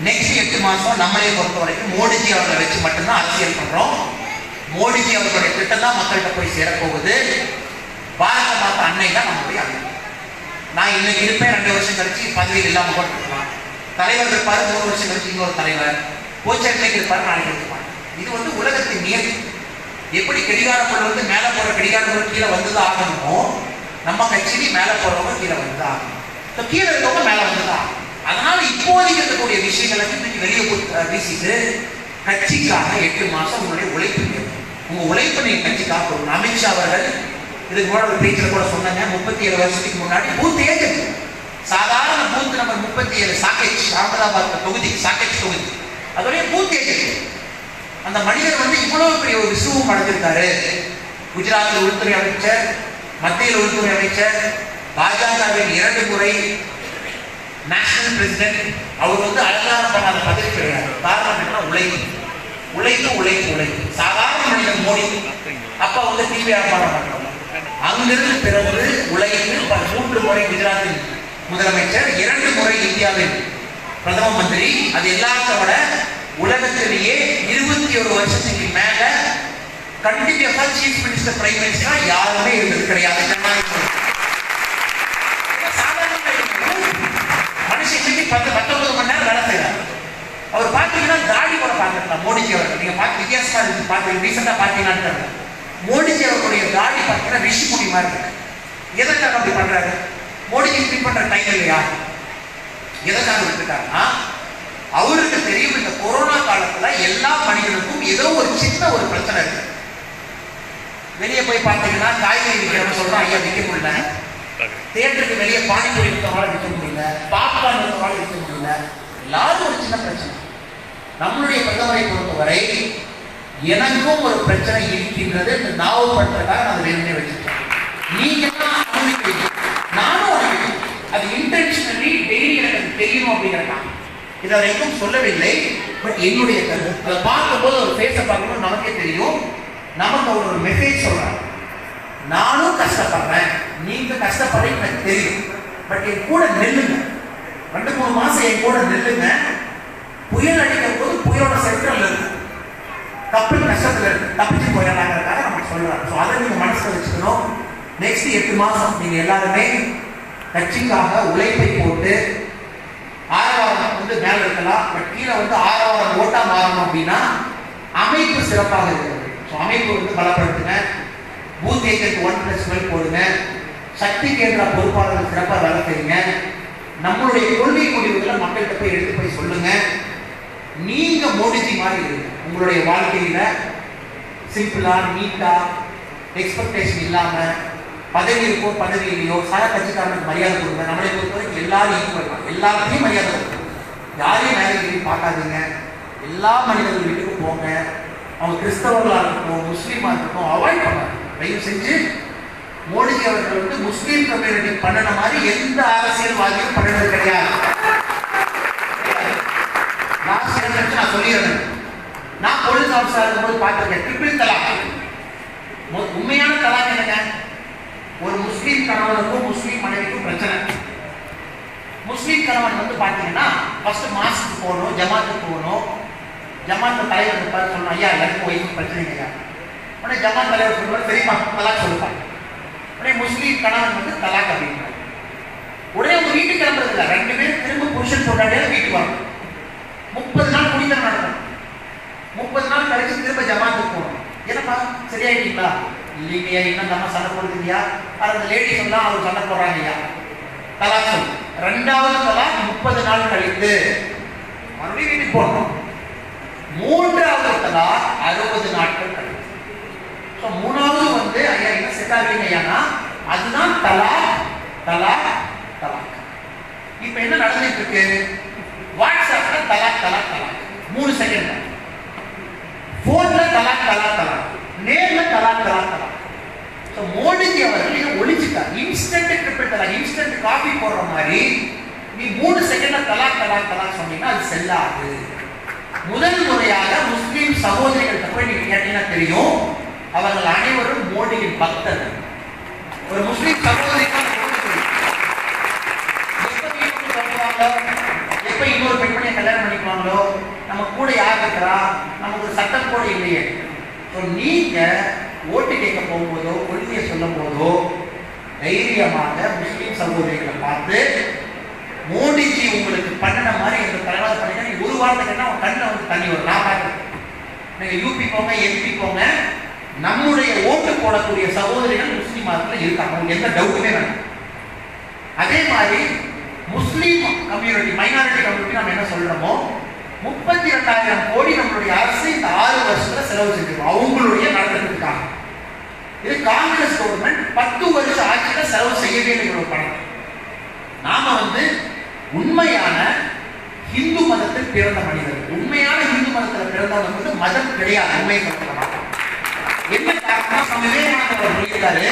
A: நெக்ஸ்ட் 8 மாசம் நம்மளே பொறுத்த வரைக்கும் மோடிஜி அவர்களை வச்சு மட்டும்தான் அரசியல் பண்றோம். மோடிஜி அவர்களுடைய திட்டம் தான் மக்கள்கிட்ட போய் சேரப்போகுது. பாரத மாதா அன்னை தான் நம்மளுடைய அன்னை. நான் இன்னைக்கு இருப்பேன், 2 வருஷம் கழிச்சு பதவியில் இல்லாம கூட இருக்கலாம். தலைவர் இருப்பாரு, 3 வருஷம் கழிச்சு இன்னொரு தலைவர், கோச்சர்லைக்கு இருப்பாரு, நாளைக்கு இருப்பாங்க. இது வந்து உலகத்தின் நியதி. எப்படி கடிகாரம் வந்து மேல போற கடிகாரம் கீழே வந்துதான் ஆகணுமோ, நம்ம கட்சி மேல போறவங்க கீழே வந்துதான் ஆகணும். கீழே இருக்கவங்க மேல வந்துதான் ஆகணும். அதனால இப்போதைக்கு இருக்கக்கூடிய விஷயங்களை வெளியே வீசிட்டு கட்சிக்காக 8 மாசம் உங்களுடைய உழைப்பு தேவை. உங்க உழைப்பு நீங்க கட்சிக்காக கொடுக்கணும். அமித்ஷா அவர்கள் இதுக்கு முன்னாடி ஒரு பேச்சில் கூட சொன்னாங்க, 37 வருஷத்துக்கு முன்னாடி பூத் ஏஜென்ட், சாதாரண பூத் நம்பர் 37 சாக்கெட், அகமதாபாத் தொகுதி, சாக்கெட் தொகுதி, அதோடைய பூத் ஏஜென்ட். அந்த மனிதர் வந்து இவ்வளவு பெரிய ஒரு விசுவம் அடைஞ்சிருக்காரு. குஜராத்தில் உள்துறை அமைச்சர், மத்தியில் உள்துறை அமைச்சர், பாஜகவின் 2 முறை நேஷனல் பிரசிடென்ட். அவர் வந்து அலங்காரம் பண்ணாத பதவி கிடையாது. காரணம் என்ன? உழைப்பு, உழைப்பு, உழைப்பு, உழைப்பு. சாதாரண மனிதன் மோடி அப்பா வந்து டிவி வியாபாரம் பண்றோம். அங்கிருந்து பிறகு உலகில் 3 முறை குஜராத்தின் முதலமைச்சர், 2 முறை இந்தியாவின் பிரதம மந்திரி. அது எல்லாத்த விட உலகத்திலேயே 21 வருஷத்துக்கு மேல கண்டினியூஸா சீஃப் மினிஸ்டர், பிரைம் மினிஸ்டர் யாருமே இருந்தது கிடையாது. மனுஷன் 19 மணி நேரம் வேலை செய்யறாரு. அவர் பார்த்தீங்கன்னா தாடி கூட பார்க்கலாம். மோடிஜி அவர்கள் நீங்க பார்த்து வித்தியாசமா இருக்கு. பார்த்து ரீசெண்டா பார்த்தீங்கன்னா மோடிஜி அவர்களுடைய தாடி பார்த்தீங்கன்னா ரிஷி முடி மாதிரி இருக்கு. எதற்காக அப்படி பண்றாரு? மோடிஜி இப்படி பண்ற டைம் இல்லையா? எதற்காக விட்டுட்டாருன்னா, அவருக்கு தெரியும் இந்த கொரோனா காலத்துல எல்லா மனிதனுக்கும் ஏதோ ஒரு சின்ன ஒரு பிரச்சனை இருக்கு. வெளியே போய் பார்த்தீங்கன்னா காய்கறி விற்கிறவங்க சொல்றான், ஐயா விற்க முடியல. தியேட்டருக்கு வெளியே பானிபூரி விற்கிறவங்களால விற்க முடியல, பாப்கார்ன் விற்கிறவங்களால விற்க முடியல. எல்லாரும் ஒரு சின்ன பிரச்சனை. நம்மளுடைய பிரதமரை பொறுத்தவரை எனக்கும் ஒரு பிரச்சனை இருக்கின்றது, இந்த ஞாபகப்படுத்துறதுக்காக நான் வேணுமே வச்சிருக்கேன். நீங்க அனுமதிக்கிறீங்க, நானும் அனுமதிக்கிறேன். அது இன்டென்ஷனலி டெய்லி எனக்கு தெரியணும் அப்படிங்கிறக்காக இதை வரைக்கும் சொல்லவில்லை. பட் என்னுடைய கருத்து அதை பார்க்கும்போது ஒரு ஃபேஸை பார்க்கும்போது நமக்கே தெரியும். நமக்கு அவர் ஒரு மெசேஜ் சொல்றாரு, நானும் கஷ்டப்படுறேன், நீங்க கஷ்டப்படுறீங்க எனக்கு தெரியும். பட் என் கூட நெல்லுங்க, 2-3 மாசம் என் கூட நெல்லுங்க. புயல் அடிக்கும் போது புயலோட சென்ட்ரல் இருக்கு, கப்பல் கஷ்டத்துல இருக்கு, தப்பிச்சு போயிடலாங்கிறதுக்காக நமக்கு சொல்றாரு. ஸோ அதை நீங்க மனசுல வச்சுக்கணும். நெக்ஸ்ட் 8 மாசம் நீங்க எல்லாருமே கட்சிக்காக உழைப்பை போட்டு, ஆரவாரம் வந்து மேல இருக்கலாம், பட் கீழே வந்து ஆரவாரம் ஓட்டா மாறணும் அப்படின்னா அமைப்பு சிறப்பாக இருக்கிறது. ஸோ அமைப்பு வந்து பலப்படுத்துங்க. பூத் ஏஜென்ட் 1+12 போடுங்க. சக்தி கேந்திர பொறுப்பாளர்கள் சிறப்பாக வேலை செய்யுங்க. நம்மளுடைய கொள்கை முடிவுகளை மக்கள்கிட்ட போய் எடுத்து போய் சொல்லுங்க. நீங்க மோடிஜி மாதிரி இருங்க. உங்களுடைய வாழ்க்கையில சிம்பிளா, நீட்டா, எக்ஸ்பெக்டேஷன் இல்லாம, பதவி இருக்கோ பதவி இல்லையோ சக கட்சிக்காரனுக்கு மரியாதை கொடுங்க. நம்மளை பொறுத்தவரைக்கும் எல்லாரும் ஈக்குவல், எல்லாருக்கும் மரியாதை கொடுங்க. யாரையும் மேலே பார்க்காதீங்க. எல்லா மனிதர்கள் வீட்டுக்கு போங்க. அவங்க கிறிஸ்தவர்களா இருக்கட்டும், முஸ்லீமா இருக்கட்டும், அவாய்ட் பண்ணாங்க. தயவு செஞ்சு மோடிஜி அவர்கள் வந்து முஸ்லீம் கம்யூனிட்டி பண்ணின மாதிரி எந்த அரசியல்வாதியும் பண்ணினது கிடையாது. நான் சொல்லிடுறேன், நான் போலீஸ் ஆஃபீஸரா இருக்கும்போது பார்த்திருக்கேன் ட்ரிபிள் தலாக். உண்மையான தலாக் என்னங்க? ஒரு முஸ்லீம் கணவனுக்கும் முஸ்லீம் மனைவிக்கும் பிரச்சனை. முஸ்லீம் கணவன் வந்து பார்த்தீங்கன்னா ஃபர்ஸ்ட் மாஸ்க்கு போகணும், ஜமாத்துக்கு போகணும். ஜமாத் தலைவர் இருப்பார், சொல்லணும் ஐயா எனக்கு ஒய்ஃபுக்கு பிரச்சனை இல்லையா. உடனே ஜமாத் தலைவர் சொல்லுவார், சரிப்பா தலாக் சொல்லுப்பாங்க. உடனே முஸ்லீம் கணவன் வந்து தலாக் அப்படின்றார். உடனே உங்க வீட்டுக்கு கிளம்புறது இல்லை, 2 பேரும் திரும்ப புருஷன் போட்டாடியா வீட்டுக்கு வரணும். 30 நாள் குடித்தனம் நடக்கும். 30 நாள் கழிச்சு திரும்ப ஜமாத்துக்கு போகணும். என்னப்பா சரியாயிட்டீங்களா? இல்லைங்கய்யா, இன்னும் நம்ம சண்டை போடுறது இல்லையா? அந்த லேடி சொன்னா அவர் சண்டை போடுறாங்க ஐயா, தலாக் சொல்லு. 2வது தலாக் 30 நாள் கழித்து மறுபடியும் வீட்டுக்கு போகணும். 3வது தலாக் 60 நாட்கள் கழித்து. ஸோ 3வது வந்து ஐயா என்ன செட் ஆகுறீங்க ஐயானா அதுதான் தலாக், தலாக், தலாக். இப்போ என்ன நடந்துட்டு இருக்கு? வாட்ஸ்அப்ல தலாக், தலாக், தலாக் 3 செகண்ட், போன்ல தலாக், தலாக், தலாக், நேர்ல தலாக் இன்ஸ்டன்ட் காபி போடுற மாதிரி நீ 3 செகண்ட்ல தலாக் தலாக் தலாக் சொன்னீங்கன்னா அது செல்லாது. முதல் முறையாக முஸ்லிம் சகோதரிகள்கிட்ட போய் நீங்க கேட்டீங்கன்னா தெரியும், அவர்கள் அனைவரும் மோடியின் பக்தர்கள். ஒரு முஸ்லிம் சகோதரிக்கு எப்ப இன்னொரு பெண்மணியை கல்யாணம் பண்ணிக்குவாங்களோ, நம்ம கூட யார் இருக்கிறா, நமக்கு ஒரு சட்டம் கூட இல்லையே. நீங்க ஓட்டு கேட்க போகும்போதோ கொள்கையை சொல்லும் போதோ தைரியமாக முஸ்லிம் சகோதரிகளை பார்த்து, மோடிஜி உங்களுக்கு பண்ணின மாதிரி எங்க தலைவர் பண்ணினா நீ ஒரு வாரத்தை கேட்டா அவன் கண்ணில் வந்து தண்ணி வரும். நான் பார்க்குறேன். நீங்க யூபி போங்க, எம்பி போங்க, நம்முடைய ஓட்டு போடக்கூடிய சகோதரிகள் முஸ்லீம் மதத்தில் இருக்காங்க, அவங்க எந்த டவுட்டுமே வேணும். அதே மாதிரி முஸ்லீம் கம்யூனிட்டி, மைனாரிட்டி கம்யூனிட்டி நம்ம என்ன சொல்றோமோ 32,000 கோடி நம்மளுடைய அரசு இந்த 6 வருஷத்துல செலவு செஞ்சிருக்கோம் அவங்களுடைய நடத்துறதுக்காக. இது காங்கிரஸ் கவர்மெண்ட் 10 வருஷ ஆட்சியில செலவு செய்யவே இல்லை இவ்வளவு பணம். நாம உண்மையான இந்து மதத்தில் பிறந்த மனிதர்கள், உண்மையான இந்து மதத்தில் பிறந்தவங்க மதம் கிடையாது. உண்மை சொல்ல என்ன காரணம், விவேகானந்தர் சொல்லியிருக்காரு,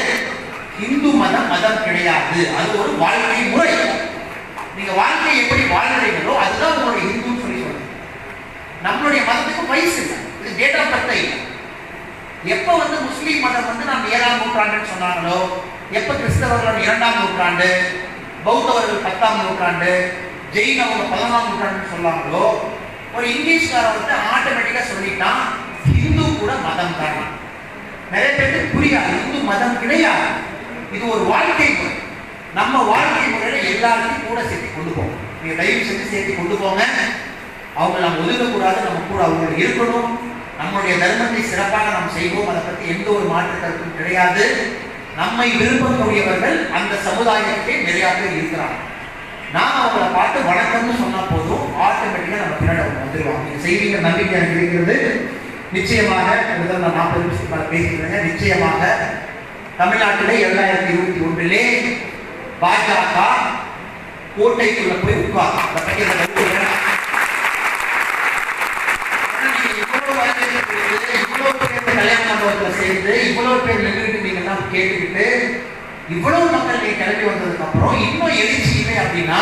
A: இந்து மதம் மதம் கிடையாது, அது ஒரு வாழ்க்கை முறை. நீங்க வாழ்க்கையை எப்படி வாழ்றீங்களோ அதுதான் உங்களுடைய இந்துன்னு சொல்லி சொல்றேன். நம்மளுடைய மதத்துக்கு வயசு இல்லை, இது டேட் ஆஃப் பர்த் இல்லை. எப்ப முஸ்லீம் மதம் நம்ம 7ஆம் நூற்றாண்டுன்னு சொன்னாங்களோ, எப்ப கிறிஸ்தவர்கள் 2ஆம் நூற்றாண்டு, பௌத்தவர்கள் 10ஆம் நூற்றாண்டு, ஜெயினவங்க 11ஆம் நூற்றாண்டுன்னு சொன்னாங்களோ, ஒரு இங்கிலீஷ்காரன் ஆட்டோமேட்டிக்கா சொல்லிட்டான் இந்து கூட மதம் தான். நிறைய பேருக்கு புரியாது, இந்து மதம் கிடையாது, இது ஒரு வாழ்க்கை முறை. நம்ம வாழ்க்கை முறையில எல்லாத்தையும் கூட சேர்த்து கொண்டு போவோம். நீங்க தயவு செஞ்சு சேர்த்து கொண்டு போங்க. அவங்க நம்ம ஒதுக்கக்கூடாது, நம்ம கூட அவங்க இருக்கணும். நம்மளுடைய தர்மத்தை சிறப்பாக நாம் செய்வோம், அதை பற்றி எந்த ஒரு மாற்று கருத்தும் கிடையாது. நம்மை விரும்பக்கூடியவர்கள் அந்த சமுதாயத்திலே நிறைய பேர் இருக்கிறாங்க. நான் அவங்களை பார்த்து வணக்கம்னு சொன்னா போதும், ஆட்டோமேட்டிக்கா நம்ம பின்னாடி அவங்க வந்துருவாங்க. நீங்க செய்வீங்க நம்பிக்கை எனக்கு இருக்கிறது. நிச்சயமாக நான் 40 நிமிஷத்துக்கு பேசிக்கிறேன். நிச்சயமாக தமிழ்நாட்டிலே 2021 பாஜக கோட்டைக்குள்ள போய் உட்கார். இவ்வளவு பேர் கல்யாண மண்டபத்தில் சேர்ந்து இவ்வளவு பேர் நின்றுட்டு நீங்க கேட்டுக்கிட்டு இவ்வளவு மக்கள் நீங்க கிளம்பி வந்ததுக்கு அப்புறம் இன்னும் எழுச்சி இல்லை அப்படின்னா,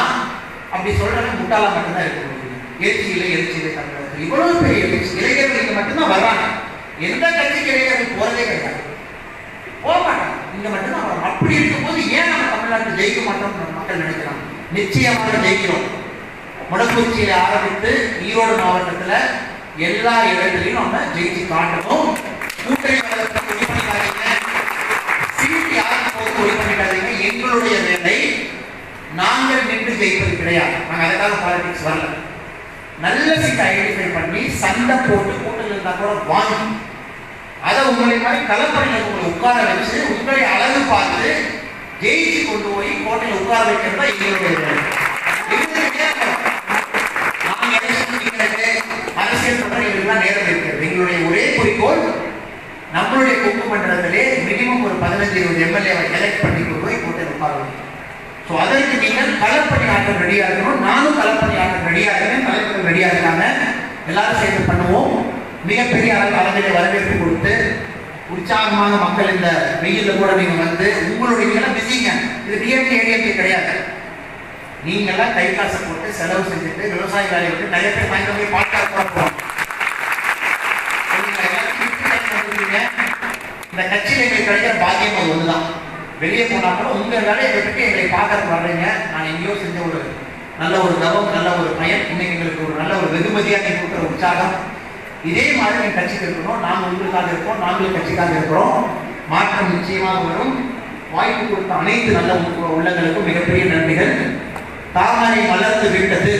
A: அப்படி சொல்றது முட்டாளா மட்டும்தான் இருக்க முடியும். எழுச்சியில தமிழகத்தில் இவ்வளவு பேர் எழுச்சி இளைஞர்கள் மட்டும்தான் வர்றாங்க. எந்த கட்சிக்கு இளைஞர்கள் போறதே கிடையாது, போக மாட்டாங்க. இங்க மட்டும்தான் வரும். அப்படி இருக்கும்போது ஏன் நம்ம தமிழ்நாட்டில் ஜெயிக்க மாட்டோம் மக்கள் நினைக்கிறாங்க. நிச்சயமாக ஜெயிக்கிறோம். முடக்குறிச்சியில ஆரம்பித்து ஈரோடு மாவட்டத்துல எல்லா இடங்களிலும் நம்ம ஜெயிச்சு காட்டணும். கூட்டணி ஒளி பண்ணிக்காதீங்க, சீட்டு யாருக்கு போது ஒளி பண்ணிக்காதீங்க. எங்களுடைய வேலை நாங்கள் நின்று ஜெயிப்பது கிடையாது. நாங்கள் அதுக்காக பாலிடிக்ஸ் வரல. நல்ல சீட்டை ஐடென்டிஃபை பண்ணி சண்டை போட்டு கூட்டத்தில் இருந்தா கூட வாங்கி அதை உங்களை மாதிரி கலப்பணியில் உங்களை உட்கார வச்சு உங்களை அழகு பார்த்து ஜெயிச்சு கொண்டு போய் கோட்டையில் உட்கார வைக்கிறதா எங்களுடைய வேலை. அரசியல் பண்றதுலாம் நேரம் இருக்கிறது. எங்களுடைய ஒரே குறிக்கோள் நம்மளுடைய கொங்கு மண்டலத்திலே மினிமம் ஒரு 15-20 எம்எல்ஏவை எலெக்ட் பண்ணி கொண்டு போய் கோட்டையில் உட்கார வைக்கணும். ஸோ அதற்கு நீங்கள் களப்பணி ஆட்கள் ரெடியா இருக்கணும். நானும் களப்பணி ஆட்கள் ரெடியா இருக்கேன், தலைவர்கள் ரெடியா இருக்காங்க. எல்லாரும் சேர்ந்து பண்ணுவோம். மிகப்பெரிய அளவிலே வரவேற்பு கொடுத்து உற்சாகமாக மக்கள் இந்த வெயில்ல கூட நீங்க உங்களுடைய பிஸிங்க. இது டிஎம்கே ஏடிஎம்கே கிடையாது. நீங்கெல்லாம் கை காசை போட்டு செலவு செஞ்சுட்டு விவசாய வேலையை விட்டு நிறைய பேர் வாங்கி போய் பாட்காஸ்ட் பார்ப்போம். இந்த கட்சியில் எங்களுக்கு கிடைக்கிற பாக்கியம் அது ஒண்ணுதான். வெளியே போனா கூட உங்க வேலையை விட்டுட்டு எங்களை பார்க்கறதுக்கு வர்றீங்க. நான் எங்கேயோ செஞ்ச ஒரு நல்ல ஒரு தவம், நல்ல ஒரு பயன், இன்னைக்கு எங்களுக்கு ஒரு நல்ல ஒரு வெகுமதியாக நீ கொடுக்குற உற்சாகம். இதே மாதிரி என் கட்சிக்கு இருக்கணும். நாங்கள் உங்களுக்காக இருக்கோம், நாங்களும் கட்சிக்காக இருக்கிறோம். மாற்றம் நிச்சயமாக வரும். வாய்ப்பு கொடுத்த அனைத்து நல்ல உள்ளங்களுக்கும் மிகப்பெரிய நன்றிகள். தாமரை மலர்ந்து விட்டது.